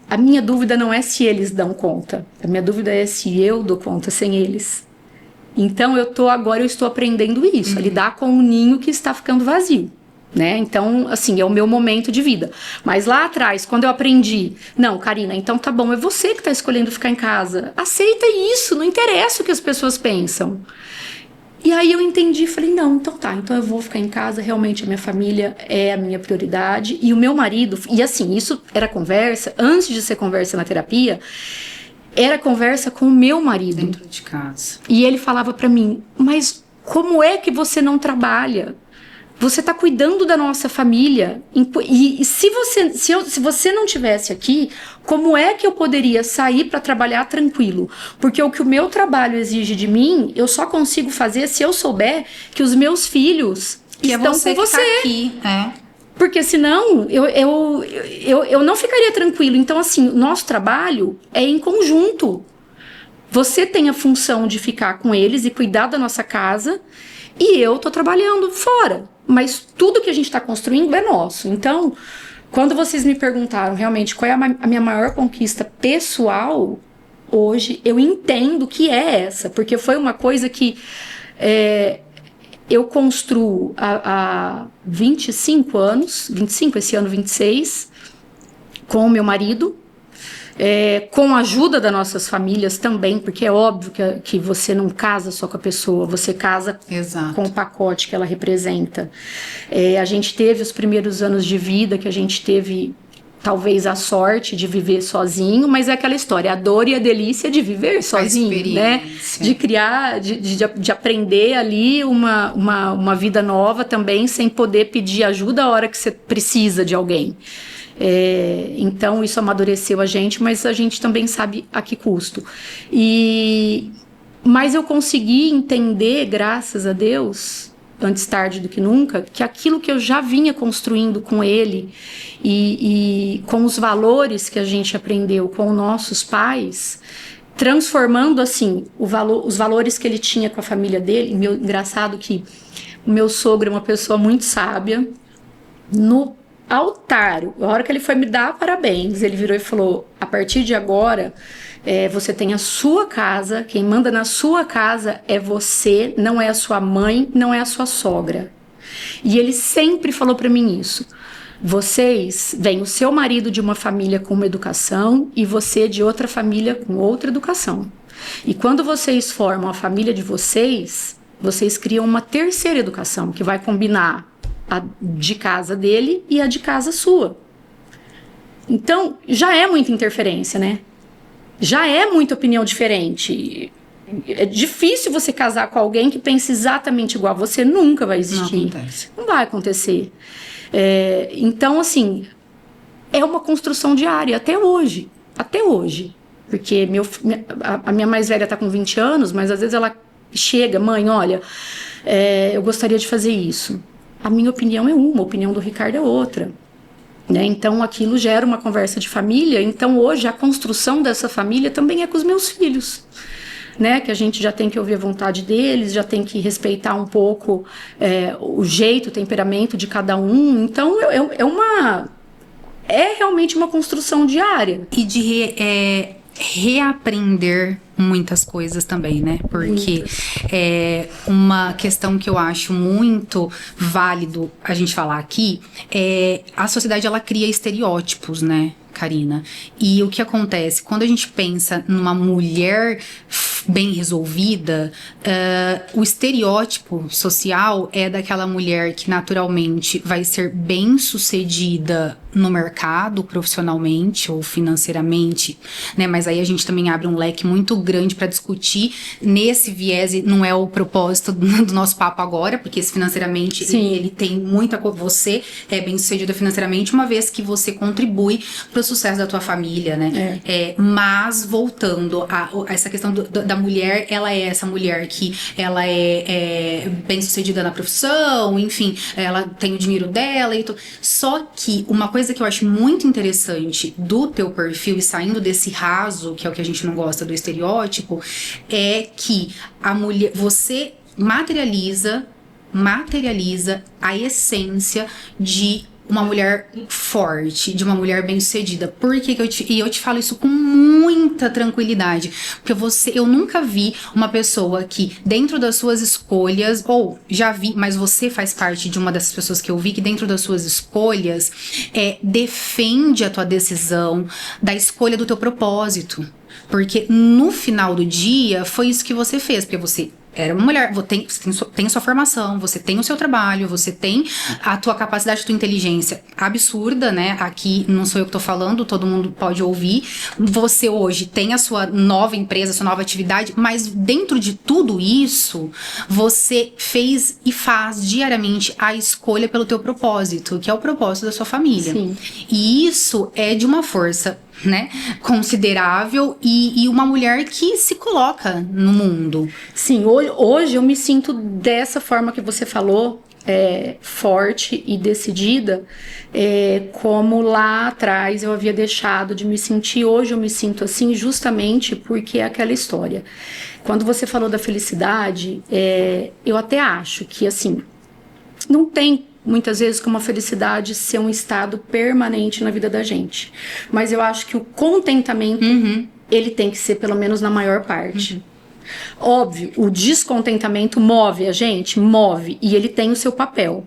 a minha dúvida não é se eles dão conta. A minha dúvida é se eu dou conta sem eles. Então, eu estou aprendendo isso, a lidar com o ninho que está ficando vazio, né? Então, assim, é o meu momento de vida. Mas lá atrás, quando eu aprendi, não, Karina, então tá bom, é você que está escolhendo ficar em casa. Aceita isso, não interessa o que as pessoas pensam. E aí eu entendi e falei, não, então tá, então eu vou ficar em casa, realmente a minha família é a minha prioridade. E o meu marido, e assim, isso era conversa, antes de ser conversa na terapia, era conversa com o meu marido. Dentro de casa. E ele falava pra mim, mas como é que você não trabalha? Você está cuidando da nossa família. E se você não estivesse aqui, como é que eu poderia sair para trabalhar tranquilo? Porque o que o meu trabalho exige de mim, eu só consigo fazer se eu souber que os meus filhos estão com você. Tá aqui, Porque senão eu não ficaria tranquilo. Então, assim, nosso trabalho é em conjunto. Você tem a função de ficar com eles e cuidar da nossa casa, e eu tô trabalhando fora. Mas tudo que a gente está construindo é nosso. Então, quando vocês me perguntaram realmente qual é a minha maior conquista pessoal, hoje eu entendo que é essa. Porque foi uma coisa que eu construo há 25 anos, 25, esse ano 26, com o meu marido. Com a ajuda das nossas famílias também, porque é óbvio que você não casa só com a pessoa, você casa com o pacote que ela representa. A gente teve os primeiros anos de vida que a gente teve, talvez, a sorte de viver sozinho, mas é aquela história, a dor e a delícia de viver sozinho, né? De criar, de aprender ali uma vida nova também, sem poder pedir ajuda a hora que você precisa de alguém. Então isso amadureceu a gente, mas a gente também sabe a que custo. Mas eu consegui entender, graças a Deus, antes tarde do que nunca, que aquilo que eu já vinha construindo com ele e com os valores que a gente aprendeu com nossos pais, transformando assim os valores que ele tinha com a família dele. Engraçado que o meu sogro é uma pessoa muito sábia. No altar, a hora que ele foi me dar parabéns, ele virou e falou, a partir de agora você tem a sua casa, quem manda na sua casa é você, não é a sua mãe, não é a sua sogra. E ele sempre falou pra mim isso, Vocês vêm o seu marido de uma família com uma educação e você de outra família com outra educação. E quando vocês formam a família de vocês, vocês criam uma terceira educação que vai combinar a de casa dele e a de casa sua. Então, já é muita interferência, né? Já é muita opinião diferente. É difícil você casar com alguém que pense exatamente igual a você, nunca vai existir. Não vai acontecer. Então, assim, é uma construção diária, até hoje. Até hoje. Porque a minha mais velha está com 20 anos, mas às vezes ela chega, mãe, olha, eu gostaria de fazer isso. A minha opinião é uma, a opinião do Ricardo é outra. Né? Então, aquilo gera uma conversa de família. Então, hoje, a construção dessa família também é com os meus filhos. Né? Que a gente já tem que ouvir a vontade deles, já tem que respeitar um pouco o jeito, o temperamento de cada um. Então, é realmente uma construção diária. E de reaprender muitas coisas também, né? Porque uma questão que eu acho muito válido a gente falar aqui a sociedade, ela cria estereótipos, né, Karina? E o que acontece? Quando a gente pensa numa mulher bem resolvida, o estereótipo social é daquela mulher que naturalmente vai ser bem sucedida no mercado, profissionalmente ou financeiramente, né? Mas aí a gente também abre um leque muito grande para discutir nesse viés, e não é o propósito do nosso papo agora, porque esse financeiramente ele tem muita coisa. Você é bem sucedida financeiramente uma vez que você contribui para o sucesso da tua família, né? Mas voltando a essa questão da mulher, ela é essa mulher que ela é bem sucedida na profissão, enfim, ela tem o dinheiro dela e tudo. Só que uma coisa que eu acho muito interessante do teu perfil, e saindo desse raso, que é o que a gente não gosta do estereótipo, é que a mulher, você materializa a essência de uma mulher forte, de uma mulher bem-sucedida. Por que eu te falo isso com muita tranquilidade? Porque eu nunca vi uma pessoa que, dentro das suas escolhas, ou já vi, mas você faz parte de uma dessas pessoas que eu vi, que dentro das suas escolhas, defende a tua decisão, da escolha do teu propósito. Porque no final do dia, foi isso que você fez, porque você era uma mulher, você tem sua formação, você tem o seu trabalho, você tem a tua capacidade, a tua inteligência absurda, né? Aqui não sou eu que tô falando, todo mundo pode ouvir. Você hoje tem a sua nova empresa, a sua nova atividade, mas dentro de tudo isso, você fez e faz diariamente a escolha pelo teu propósito, que é o propósito da sua família. Sim. E isso é de uma força, né, considerável, e uma mulher que se coloca no mundo. Sim, hoje eu me sinto dessa forma que você falou, forte e decidida, como lá atrás eu havia deixado de me sentir. Hoje eu me sinto assim justamente porque é aquela história. Quando você falou da felicidade, eu até acho que assim, não tem muitas vezes como a felicidade ser um estado permanente na vida da gente. Mas eu acho que o contentamento, ele tem que ser pelo menos na maior parte. Óbvio, o descontentamento move a gente, move, e ele tem o seu papel.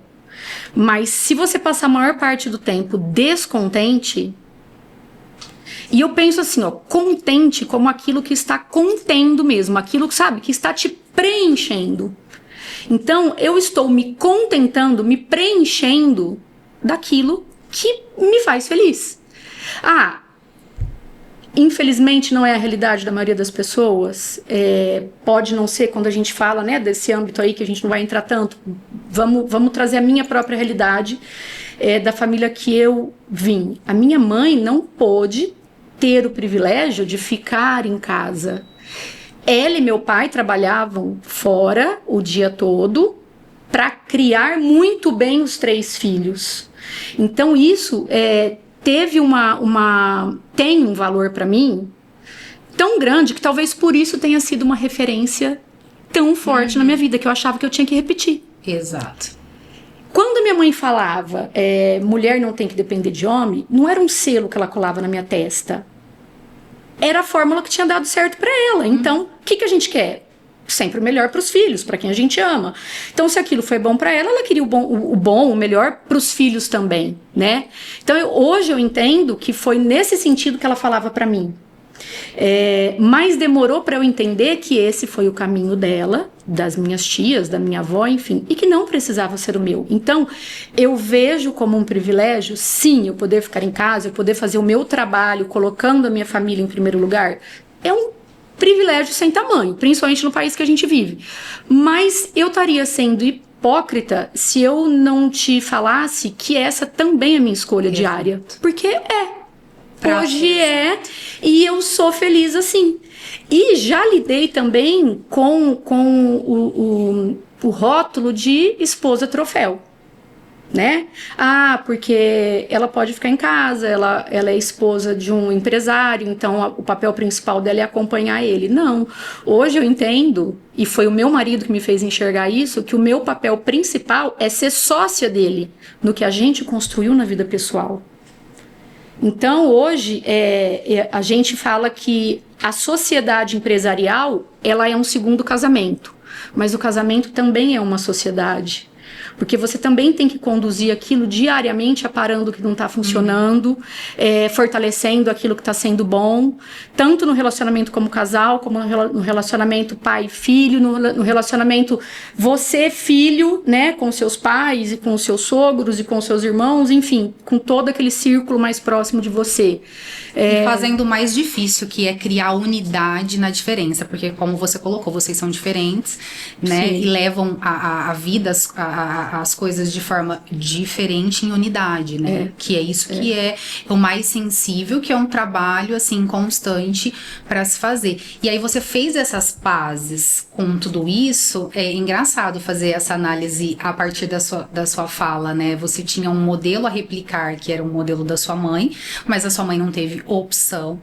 Mas se você passar a maior parte do tempo descontente, e eu penso assim, ó, contente como aquilo que está contendo mesmo, aquilo que, sabe, que está te preenchendo. Então, eu estou me contentando, me preenchendo daquilo que me faz feliz. Infelizmente não é a realidade da maioria das pessoas. Pode não ser quando a gente fala, né, desse âmbito aí que a gente não vai entrar tanto. Vamos trazer a minha própria realidade da família que eu vim. A minha mãe não pôde ter o privilégio de ficar em casa. Ela e meu pai trabalhavam fora o dia todo para criar muito bem os 3 filhos. Então isso tem um valor para mim tão grande que talvez por isso tenha sido uma referência tão forte na minha vida, que eu achava que eu tinha que repetir. Exato. Quando minha mãe falava mulher não tem que depender de homem, não era um selo que ela colava na minha testa. Era a fórmula que tinha dado certo para ela. Então, o que a gente quer? sempre o melhor para os filhos, para quem a gente ama. Então, se aquilo foi bom para ela, ela queria o melhor para os filhos também, né? Então, hoje eu entendo que foi nesse sentido que ela falava para mim. Mas demorou para eu entender que esse foi o caminho dela, das minhas tias, da minha avó, enfim, e que não precisava ser o meu. Então, eu vejo como um privilégio, sim, eu poder ficar em casa, eu poder fazer o meu trabalho, colocando a minha família em primeiro lugar. É um privilégio sem tamanho, principalmente no país que a gente vive. Mas eu estaria sendo hipócrita se eu não te falasse que essa também é a minha escolha diária. Porque hoje e eu sou feliz assim. E já lidei também com o rótulo de esposa troféu. Né? Porque ela pode ficar em casa, ela é esposa de um empresário, então o papel principal dela é acompanhar ele. Não, hoje eu entendo, e foi o meu marido que me fez enxergar isso, que o meu papel principal é ser sócia dele no que a gente construiu na vida pessoal. Então hoje a gente fala que a sociedade empresarial ela é um segundo casamento, mas o casamento também é uma sociedade. Porque você também tem que conduzir aquilo diariamente, aparando o que não está funcionando, fortalecendo aquilo que está sendo bom, tanto no relacionamento como casal, como no relacionamento pai e filho, no relacionamento você, filho, né, com seus pais e com os seus sogros e com os seus irmãos, enfim, com todo aquele círculo mais próximo de você. E fazendo o mais difícil, que é criar unidade na diferença, porque como você colocou, vocês são diferentes, né, sim, e levam a vida, as coisas de forma diferente em unidade, né? Que é isso que é o mais sensível, que é um trabalho, assim, constante para se fazer. E aí você fez essas pazes com tudo isso, é engraçado fazer essa análise a partir da sua fala, né? Você tinha um modelo a replicar, que era um modelo da sua mãe, mas a sua mãe não teve opção.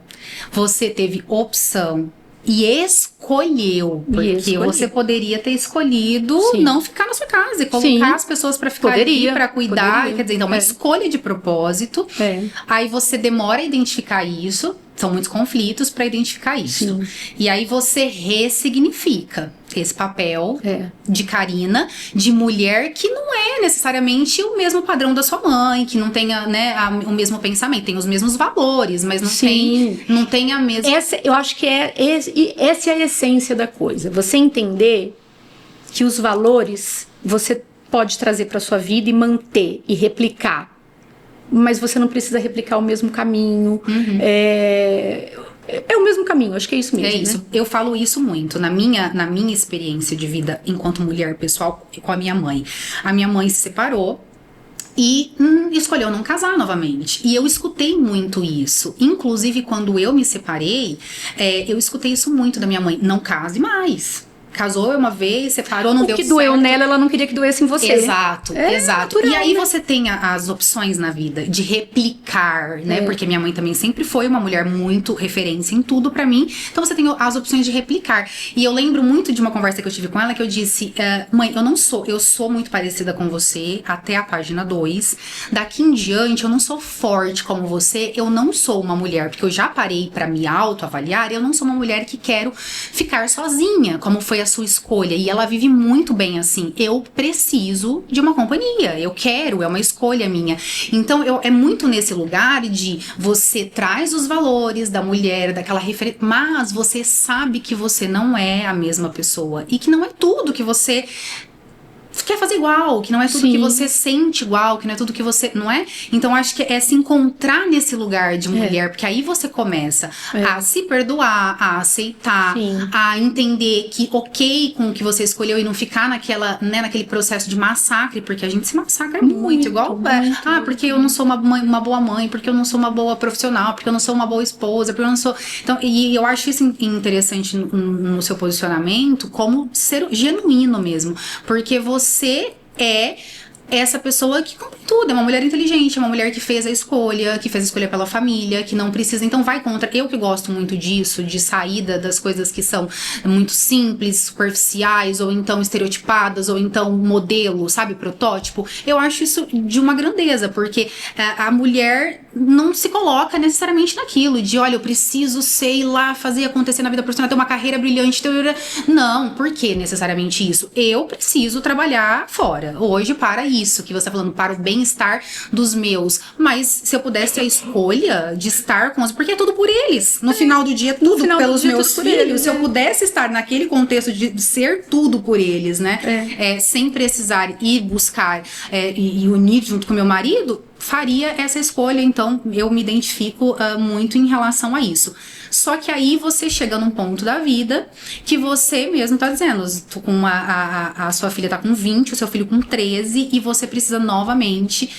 Você teve opção e escolheu, porque você poderia ter escolhido não ficar na sua casa e colocar as pessoas para ficar ali, para cuidar, quer dizer, então uma escolha de propósito. Aí você demora a identificar isso, são muitos conflitos para identificar isso. E aí você ressignifica esse papel de Karina, de mulher que não é necessariamente o mesmo padrão da sua mãe, que não tenha, né, o mesmo pensamento, tem os mesmos valores, mas não tem a mesma... Eu acho que essa é a essência da coisa. Você entender que os valores você pode trazer para sua vida e manter e replicar, mas você não precisa replicar o mesmo caminho. É o mesmo caminho, acho que é isso mesmo. É isso. Né? Eu falo isso muito na minha experiência de vida enquanto mulher pessoal com a minha mãe. A minha mãe se separou e escolheu não casar novamente. E eu escutei muito isso. Inclusive, quando eu me separei, eu escutei isso muito da minha mãe. Não case mais. Casou uma vez, separou, não deu certo. O que doeu nela, ela não queria que doesse em você. Exato, exato. Natural, e aí você tem as opções na vida de replicar, né? Porque minha mãe também sempre foi uma mulher muito referência em tudo pra mim. Então você tem as opções de replicar. E eu lembro muito de uma conversa que eu tive com ela, que eu disse, mãe, eu sou muito parecida com você até a página 2. Daqui em diante, eu não sou forte como você, eu não sou uma mulher, porque eu já parei pra me autoavaliar, eu não sou uma mulher que quero ficar sozinha, como foi a sua escolha, e ela vive muito bem assim. Eu preciso de uma companhia, eu quero, é uma escolha minha. Então é muito nesse lugar de você traz os valores da mulher, daquela referência, mas você sabe que você não é a mesma pessoa e que não é tudo que você quer fazer igual, que não é tudo que você sente igual, que não é tudo que você... Não é? Então, acho que é se encontrar nesse lugar de mulher, porque aí você começa a se perdoar, a aceitar, a entender que ok com o que você escolheu e não ficar naquele processo de massacre, porque a gente se massacra muito igual... porque eu não sou uma boa mãe, porque eu não sou uma boa profissional, porque eu não sou uma boa esposa, porque eu não sou... Então, e eu acho isso interessante no seu posicionamento, como ser genuíno mesmo, porque você é essa pessoa que cumpre tudo, é uma mulher inteligente, é uma mulher que fez a escolha pela família, que não precisa, então vai contra, eu que gosto muito disso, de saída das coisas que são muito simples, superficiais, ou então estereotipadas, ou então modelo, sabe, protótipo, eu acho isso de uma grandeza, porque a mulher não se coloca necessariamente naquilo de, olha, eu preciso sei lá, fazer acontecer na vida profissional, ter uma carreira brilhante. Não, por que necessariamente isso? Eu preciso trabalhar fora, hoje, para isso que você tá falando, para o bem-estar dos meus. Mas se eu pudesse ter a escolha de estar com os... Porque é tudo por eles. No final do dia, tudo pelos meus filhos. Se eu pudesse estar naquele contexto de ser tudo por eles, né? Sem precisar ir buscar e unir junto com meu marido, faria essa escolha. Então eu me identifico muito em relação a isso. Só que aí você chega num ponto da vida que você mesmo tá dizendo, a sua filha tá com 20, o seu filho com 13, e você precisa novamente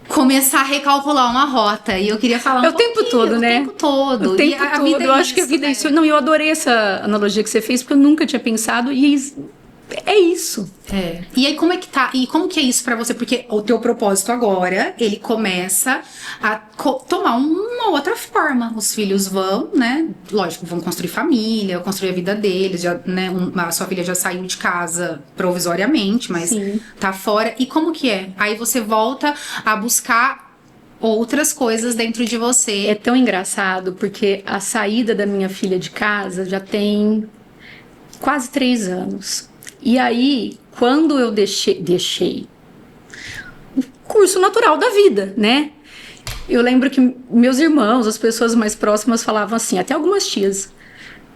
começar a recalcular uma rota. E eu queria falar o tempo todo, né? O tempo todo. O tempo todo. Vida eu acho que a vida é isso. Não, eu adorei essa analogia que você fez, porque eu nunca tinha pensado, e é isso. E aí, como é que tá? E como que é isso pra você? Porque o teu propósito agora, ele começa a tomar uma outra forma. Os filhos vão, né? Lógico, vão construir família, construir a vida deles. Já, né? A sua filha já saiu de casa provisoriamente, mas tá fora. E como que é? Aí você volta a buscar outras coisas dentro de você. É tão engraçado, porque a saída da minha filha de casa já tem quase 3 anos. E aí, quando eu deixei o curso natural da vida, né? Eu lembro que meus irmãos, as pessoas mais próximas falavam assim, até algumas tias,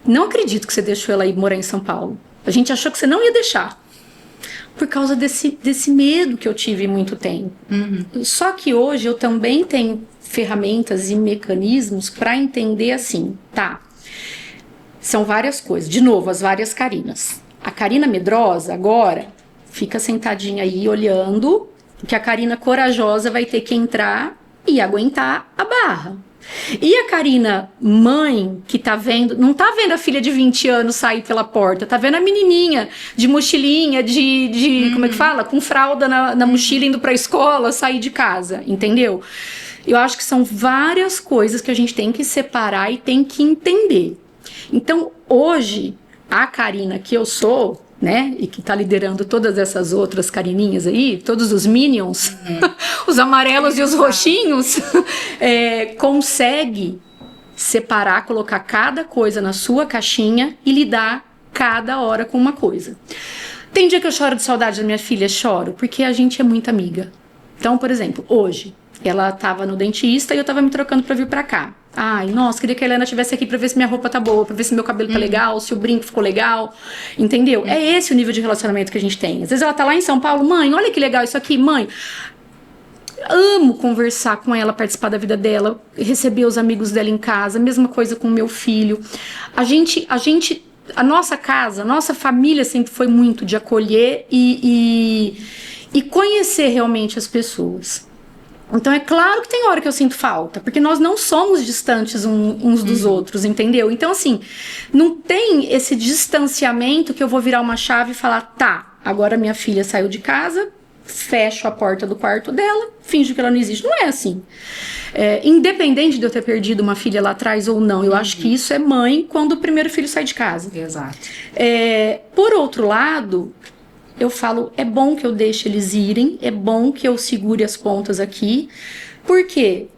não acredito que você deixou ela ir morar em São Paulo. A gente achou que você não ia deixar. Por causa desse medo que eu tive muito tempo. Só que hoje eu também tenho ferramentas e mecanismos para entender assim, tá? São várias coisas. De novo, as várias Carinas. A Carina medrosa agora fica sentadinha aí olhando, que a Carina corajosa vai ter que entrar e aguentar a barra. E a Carina mãe, que tá vendo, não tá vendo a filha de 20 anos sair pela porta, tá vendo a menininha de mochilinha, como é que fala? Com fralda na mochila indo pra escola, sair de casa, entendeu? Eu acho que são várias coisas que a gente tem que separar e tem que entender. Então, hoje, a Carina que eu sou, né, e que tá liderando todas essas outras Carininhas aí, todos os Minions, os amarelos e os roxinhos, consegue separar, colocar cada coisa na sua caixinha e lidar cada hora com uma coisa. Tem dia que eu choro de saudade da minha filha, choro, porque a gente é muito amiga. Então, por exemplo, hoje, ela tava no dentista e eu tava me trocando pra vir pra cá. Ai, nossa, queria que a Helena estivesse aqui pra ver se minha roupa tá boa, pra ver se meu cabelo tá legal, se o brinco ficou legal, entendeu? É esse o nível de relacionamento que a gente tem. Às vezes ela tá lá em São Paulo, mãe, olha que legal isso aqui, mãe. Amo conversar com ela, participar da vida dela, receber os amigos dela em casa, mesma coisa com o meu filho. A nossa casa, a nossa família sempre foi muito de acolher e conhecer realmente as pessoas. Então é claro que tem hora que eu sinto falta, porque nós não somos distantes uns dos outros, entendeu? Então assim, não tem esse distanciamento que eu vou virar uma chave e falar, tá, agora minha filha saiu de casa, fecho a porta do quarto dela, finjo que ela não existe. Não é assim. Independente de eu ter perdido uma filha lá atrás ou não, eu acho que isso é mãe quando o primeiro filho sai de casa. Exato. Por outro lado, eu falo, é bom que eu deixe eles irem, é bom que eu segure as pontas aqui, porque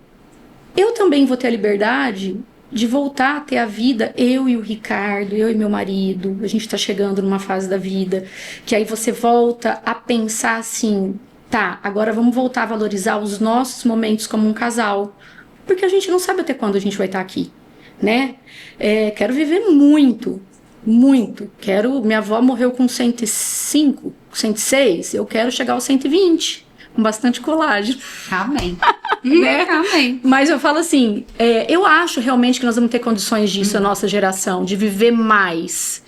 eu também vou ter a liberdade de voltar a ter a vida, eu e o Ricardo, eu e meu marido, a gente tá chegando numa fase da vida, que aí você volta a pensar assim, tá, agora vamos voltar a valorizar os nossos momentos como um casal, porque a gente não sabe até quando a gente vai estar aqui, né? Quero viver muito, minha avó morreu com 105, 106, eu quero chegar aos 120, com bastante colágeno. Amém. Né? Amém. Mas eu falo assim, eu acho realmente que nós vamos ter condições disso, a nossa geração, de viver mais.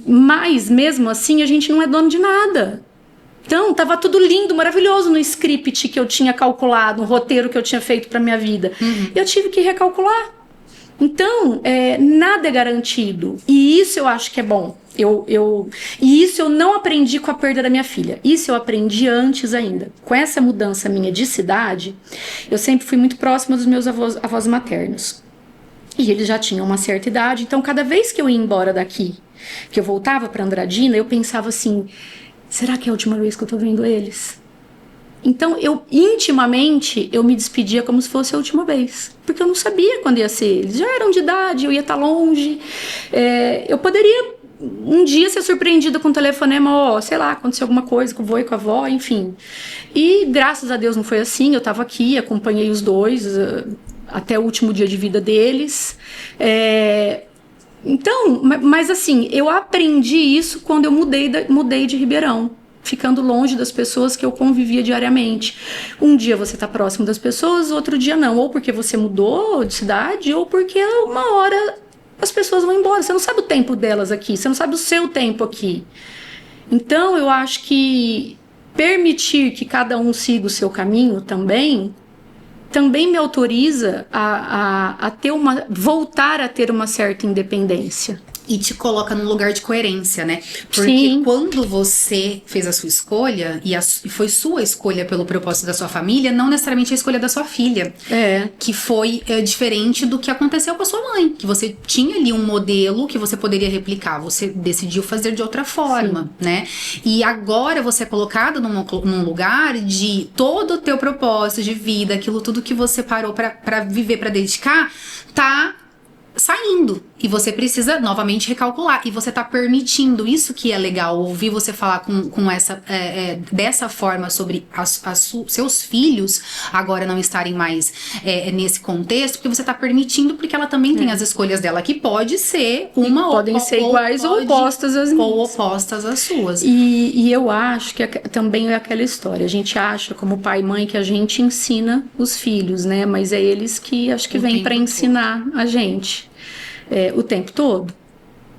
Mas mesmo assim a gente não é dono de nada. Então tava tudo lindo, maravilhoso no script que eu tinha calculado, no roteiro que eu tinha feito pra minha vida. Eu tive que recalcular. Então, nada é garantido. E isso eu acho que é bom. E isso eu não aprendi com a perda da minha filha. Isso eu aprendi antes ainda. Com essa mudança minha de cidade, eu sempre fui muito próxima dos meus avós maternos. E eles já tinham uma certa idade. Então, cada vez que eu ia embora daqui, que eu voltava para Andradina, eu pensava assim, será que é a última vez que eu tô vendo eles? Então, intimamente, eu me despedia como se fosse a última vez. Porque eu não sabia quando ia ser. Eles já eram de idade, eu ia estar longe. Eu poderia, um dia, ser surpreendida com um telefonema, sei lá, aconteceu alguma coisa com o vô e com a avó, enfim. E, graças a Deus, não foi assim. Eu estava aqui, acompanhei os dois até o último dia de vida deles. Então, mas assim, eu aprendi isso quando eu mudei de Ribeirão, ficando longe das pessoas que eu convivia diariamente. Um dia você está próximo das pessoas, outro dia não. Ou porque você mudou de cidade, ou porque uma hora as pessoas vão embora. Você não sabe o tempo delas aqui, você não sabe o seu tempo aqui. Então, eu acho que permitir que cada um siga o seu caminho também me autoriza a voltar a ter uma certa independência. E te coloca num lugar de coerência, né? Porque Sim. Quando você fez a sua escolha, e foi sua escolha pelo propósito da sua família, não necessariamente a escolha da sua filha. Que foi diferente do que aconteceu com a sua mãe. Que você tinha ali um modelo que você poderia replicar. Você decidiu fazer de outra forma, né? E agora você é colocado num lugar de todo o teu propósito de vida, aquilo tudo que você parou pra viver, pra dedicar, tá saindo, e você precisa novamente recalcular, e você tá permitindo. Isso que é legal, ouvir você falar com essa dessa forma sobre seus filhos agora não estarem mais nesse contexto, porque você tá permitindo, porque ela também tem as escolhas dela, que pode ser podem ser iguais ou opostas às minhas. Ou opostas às suas. E eu acho que também é aquela história, a gente acha como pai e mãe que a gente ensina os filhos, né? Mas é eles que acho que vêm para ensinar a gente o tempo todo.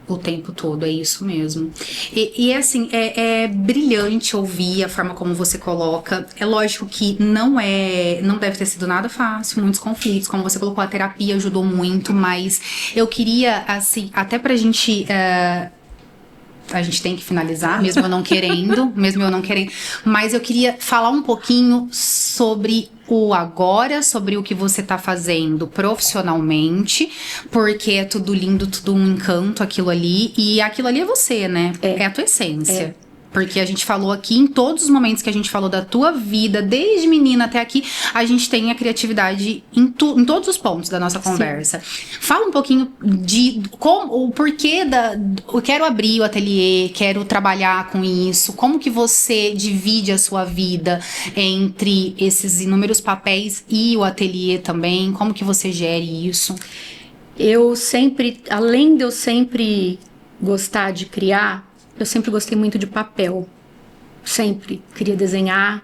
O tempo todo, é isso mesmo. E assim, é brilhante ouvir a forma como você coloca. É lógico que não deve ter sido nada fácil, muitos conflitos. Como você colocou, a terapia ajudou muito, mas eu queria, assim, até pra gente... a gente tem que finalizar, mesmo eu não querendo, mas eu queria falar um pouquinho sobre o agora, sobre o que você tá fazendo profissionalmente, porque é tudo lindo, tudo um encanto, aquilo ali, e aquilo ali é você, né? É a tua essência. Porque a gente falou aqui, em todos os momentos que a gente falou da tua vida, desde menina até aqui, a gente tem a criatividade em todos os pontos da nossa conversa. Sim. Fala um pouquinho de o porquê eu quero abrir o ateliê, quero trabalhar com isso, como que você divide a sua vida entre esses inúmeros papéis e o ateliê também, como que você gere isso? Além de eu sempre gostar de criar, eu sempre gostei muito de papel, sempre queria desenhar.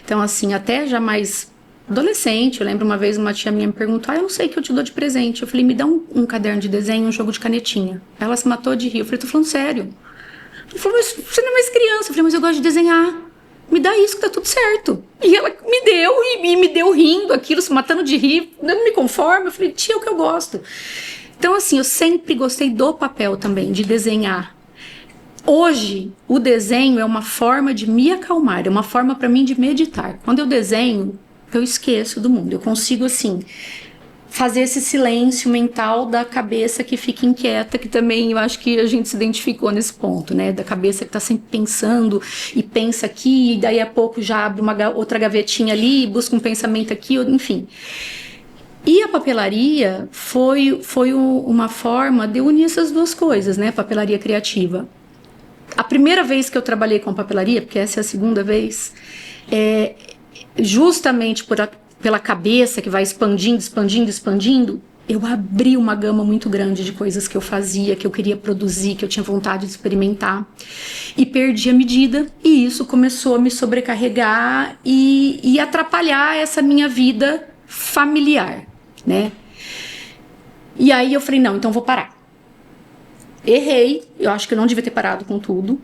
Então, assim, até já mais adolescente, eu lembro uma vez uma tia minha me perguntou: eu não sei o que eu te dou de presente. Eu falei: me dá um caderno de desenho, um jogo de canetinha. Ela se matou de rir. Eu falei: tô falando sério. Ela falou: mas você não é mais criança. Eu falei: mas eu gosto de desenhar. Me dá isso que tá tudo certo. E ela me deu, e me deu rindo, aquilo, se matando de rir. Eu não me conformo. Eu falei: tia, é o que eu gosto. Então, assim, eu sempre gostei do papel também, de desenhar. Hoje, o desenho é uma forma de me acalmar, é uma forma para mim de meditar. Quando eu desenho, eu esqueço do mundo. Eu consigo, assim, fazer esse silêncio mental da cabeça que fica inquieta, que também eu acho que a gente se identificou nesse ponto, né? Da cabeça que está sempre pensando e pensa aqui, e daí a pouco já abre uma outra gavetinha ali, busca um pensamento aqui, enfim. E a papelaria foi uma forma de unir essas duas coisas, né? Papelaria criativa. A primeira vez que eu trabalhei com papelaria, porque essa é a segunda vez, justamente pela cabeça que vai expandindo, eu abri uma gama muito grande de coisas que eu fazia, que eu queria produzir, que eu tinha vontade de experimentar, e perdi a medida, e isso começou a me sobrecarregar e atrapalhar essa minha vida familiar, né? E aí eu falei: não, então vou parar. Errei, eu acho que eu não devia ter parado com tudo.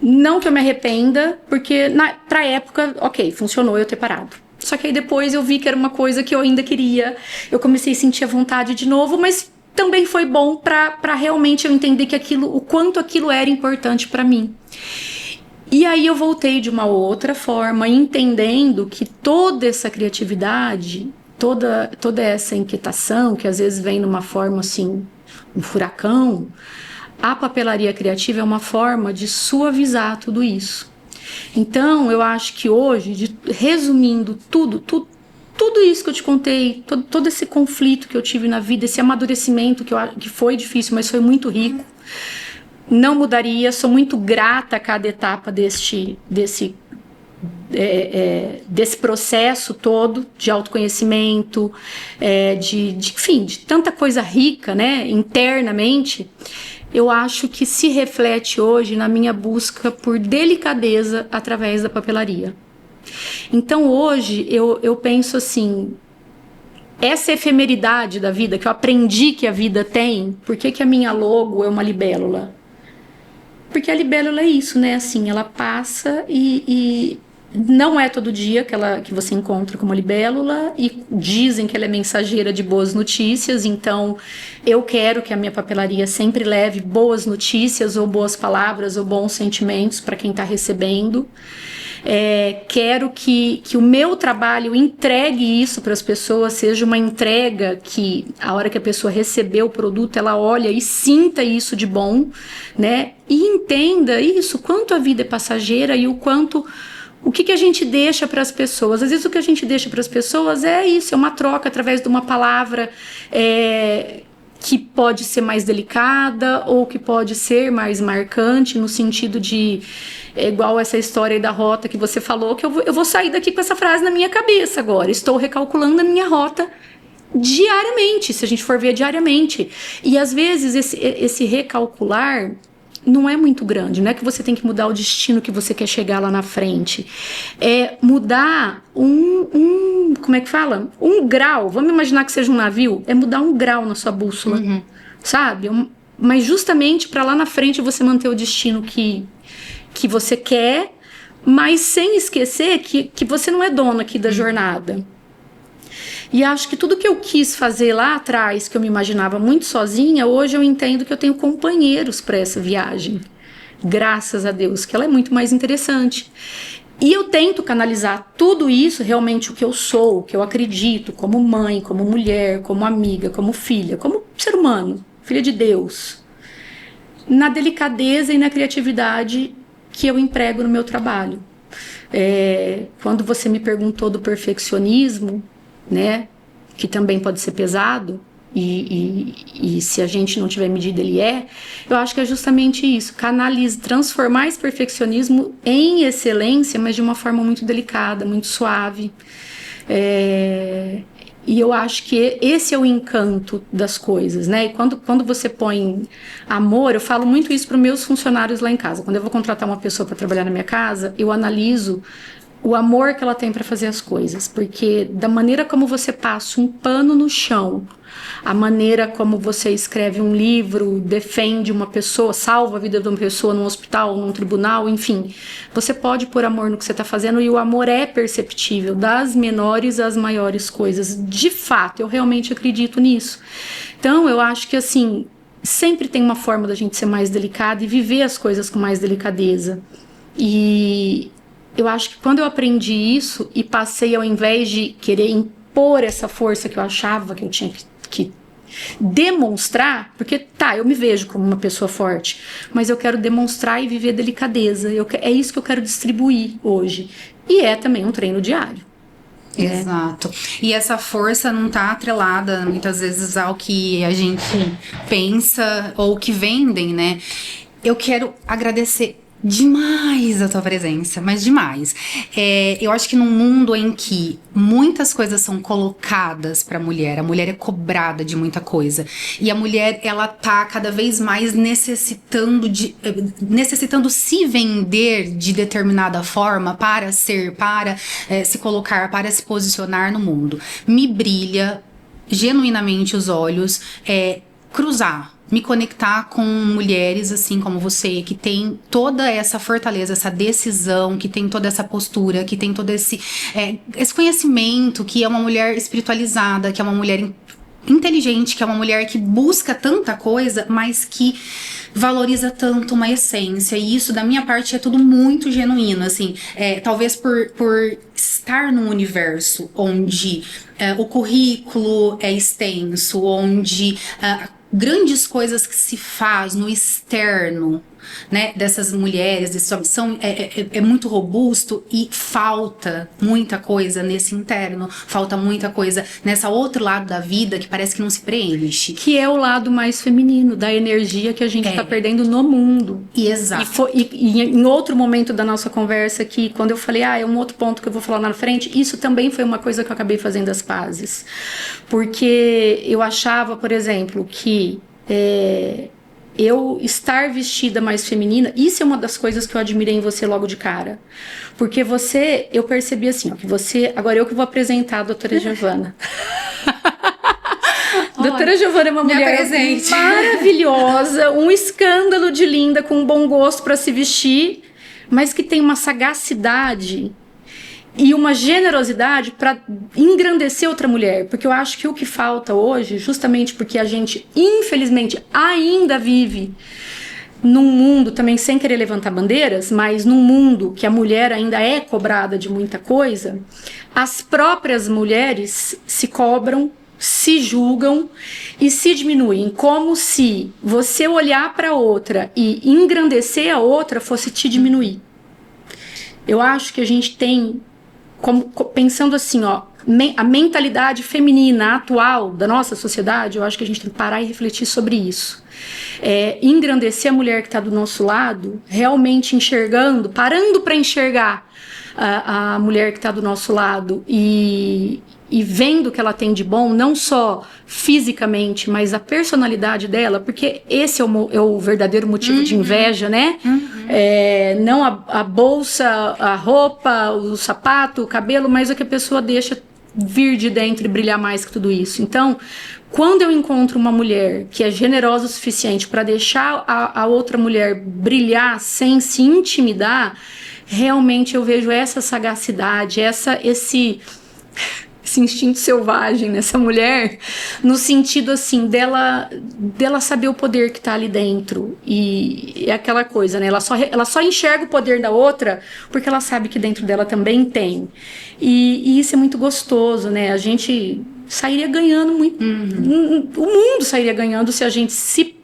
Não que eu me arrependa, porque pra época, ok, funcionou eu ter parado. Só que aí depois eu vi que era uma coisa que eu ainda queria. Eu comecei a sentir a vontade de novo, mas também foi bom pra realmente eu entender que o quanto aquilo era importante pra mim. E aí eu voltei de uma outra forma, entendendo que toda essa criatividade, toda essa inquietação, que às vezes vem numa forma assim, um furacão, a papelaria criativa é uma forma de suavizar tudo isso. Então, eu acho que hoje, resumindo tudo isso que eu te contei, todo esse conflito que eu tive na vida, esse amadurecimento que foi difícil, mas foi muito rico, não mudaria. Sou muito grata a cada etapa desse processo todo de autoconhecimento, enfim, de tanta coisa rica, né, internamente. Eu acho que se reflete hoje na minha busca por delicadeza através da papelaria. Então hoje eu penso assim, essa efemeridade da vida que eu aprendi que a vida tem, por que a minha logo é uma libélula? Porque a libélula é isso, né? Assim, ela passa e não é todo dia que você encontra como libélula, e dizem que ela é mensageira de boas notícias. Então eu quero que a minha papelaria sempre leve boas notícias, ou boas palavras, ou bons sentimentos para quem está recebendo. Quero que o meu trabalho entregue isso para as pessoas, seja uma entrega que a hora que a pessoa receber o produto, ela olha e sinta isso de bom, né? E entenda isso, quanto a vida é passageira e o que a gente deixa para as pessoas. Às vezes o que a gente deixa para as pessoas é isso, é uma troca através de uma palavra que pode ser mais delicada, ou que pode ser mais marcante, no sentido de, igual essa história aí da rota que você falou, que eu vou sair daqui com essa frase na minha cabeça agora. Estou recalculando a minha rota diariamente, se a gente for ver diariamente. E às vezes esse recalcular não é muito grande, não é que você tem que mudar o destino que você quer chegar lá na frente. É mudar como é que fala? Um grau. Vamos imaginar que seja um navio, é mudar um grau na sua bússola, sabe? Mas justamente para lá na frente você manter o destino que você quer, mas sem esquecer que você não é dono aqui da jornada. E acho que tudo que eu quis fazer lá atrás, que eu me imaginava muito sozinha, hoje eu entendo que eu tenho companheiros para essa viagem. Graças a Deus, que ela é muito mais interessante. E eu tento canalizar tudo isso, realmente o que eu sou, o que eu acredito, como mãe, como mulher, como amiga, como filha, como ser humano, filha de Deus, na delicadeza e na criatividade que eu emprego no meu trabalho. Quando você me perguntou do perfeccionismo, né, que também pode ser pesado, e se a gente não tiver medida eu acho que é justamente isso, transformar esse perfeccionismo em excelência, mas de uma forma muito delicada, muito suave. E eu acho que esse é o encanto das coisas, né? E quando você põe amor, eu falo muito isso para os meus funcionários lá em casa. Quando eu vou contratar uma pessoa para trabalhar na minha casa, eu analiso o amor que ela tem para fazer as coisas, porque da maneira como você passa um pano no chão, a maneira como você escreve um livro, defende uma pessoa, salva a vida de uma pessoa num hospital, num tribunal, enfim, você pode pôr amor no que você está fazendo, e o amor é perceptível, das menores às maiores coisas. De fato, eu realmente acredito nisso. Então, eu acho que assim, sempre tem uma forma da gente ser mais delicada e viver as coisas com mais delicadeza. E eu acho que quando eu aprendi isso e passei, ao invés de querer impor essa força que eu achava que eu tinha que demonstrar, porque eu me vejo como uma pessoa forte, mas eu quero demonstrar e viver delicadeza. É isso que eu quero distribuir hoje. E é também um treino diário. Exato. E essa força não está atrelada muitas vezes ao que a gente pensa ou que vendem, né? Eu quero agradecer demais a tua presença, mas demais. Eu acho que num mundo em que muitas coisas são colocadas para a mulher é cobrada de muita coisa, e a mulher, ela tá cada vez mais necessitando se vender de determinada forma para se colocar, para se posicionar no mundo. Me brilha genuinamente os olhos, me conectar com mulheres assim como você, que tem toda essa fortaleza, essa decisão, que tem toda essa postura, que tem todo esse conhecimento, que é uma mulher espiritualizada, que é uma mulher inteligente, que é uma mulher que busca tanta coisa, mas que valoriza tanto uma essência. E isso, da minha parte, é tudo muito genuíno, assim. Talvez por estar num universo onde o currículo é extenso, onde grandes coisas que se faz no externo né, dessas mulheres, desse homem, é muito robusto e falta muita coisa nesse interno, falta muita coisa nessa outro lado da vida que parece que não se preenche. Que é o lado mais feminino, da energia que a gente tá perdendo no mundo. Exato. E em outro momento da nossa conversa aqui, quando eu falei, é um outro ponto que eu vou falar lá na frente, isso também foi uma coisa que eu acabei fazendo as pazes. Porque eu achava, por exemplo, que eu estar vestida mais feminina, isso é uma das coisas que eu admirei em você logo de cara. Porque eu percebi assim, ó, que você, agora eu que vou apresentar a doutora Giovana. Doutora Giovana é uma mulher maravilhosa, um escândalo de linda, com um bom gosto para se vestir, mas que tem uma sagacidade e uma generosidade para engrandecer outra mulher. Porque eu acho que o que falta hoje, justamente porque a gente, infelizmente, ainda vive num mundo, também sem querer levantar bandeiras, mas num mundo que a mulher ainda é cobrada de muita coisa, as próprias mulheres se cobram, se julgam e se diminuem, como se você olhar para outra e engrandecer a outra fosse te diminuir. Eu acho que a gente tem, pensando assim, ó, a mentalidade feminina atual da nossa sociedade, eu acho que a gente tem que parar e refletir sobre isso. Engrandecer a mulher que está do nosso lado, realmente enxergando, parando para enxergar a mulher que está do nosso lado e vendo o que ela tem de bom, não só fisicamente, mas a personalidade dela, porque esse é o verdadeiro motivo de inveja, né? Não a bolsa, a roupa, o sapato, o cabelo, mas o que a pessoa deixa vir de dentro e brilhar mais que tudo isso. Então, quando eu encontro uma mulher que é generosa o suficiente para deixar a outra mulher brilhar sem se intimidar, realmente eu vejo essa sagacidade, esse instinto selvagem nessa mulher, no sentido assim, dela saber o poder que tá ali dentro. E é aquela coisa, né? Ela só enxerga o poder da outra porque ela sabe que dentro dela também tem. E isso é muito gostoso, né? A gente sairia ganhando muito. O mundo sairia ganhando se a gente se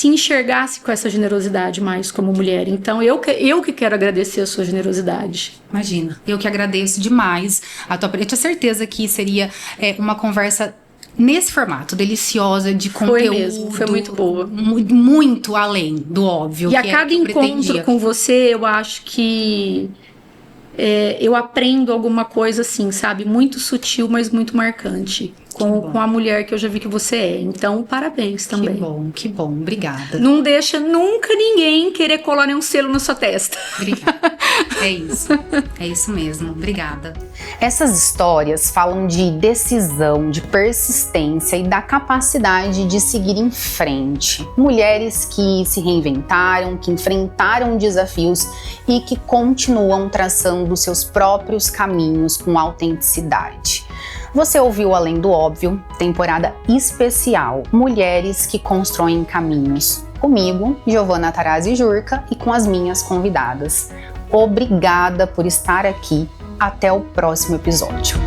enxergasse com essa generosidade mais como mulher. Então, eu que quero agradecer a sua generosidade. Imagina, eu que agradeço demais a tua... Eu tinha certeza que seria uma conversa nesse formato, deliciosa, de conteúdo. Foi mesmo, foi muito boa. Muito além do óbvio. E a cada encontro com você, eu acho que eu aprendo alguma coisa assim, sabe? Muito sutil, mas muito marcante. Com a mulher que eu já vi que você é. Então, parabéns também. Que bom. Obrigada. Não deixa nunca ninguém querer colar nenhum selo na sua testa. Obrigada. É isso mesmo. Obrigada. Essas histórias falam de decisão, de persistência e da capacidade de seguir em frente. Mulheres que se reinventaram, que enfrentaram desafios e que continuam traçando seus próprios caminhos com autenticidade. Você ouviu Além do Óbvio, temporada especial, Mulheres que Constroem Caminhos. Comigo, Giovana Tarazzi Jurca, e com as minhas convidadas. Obrigada por estar aqui. Até o próximo episódio.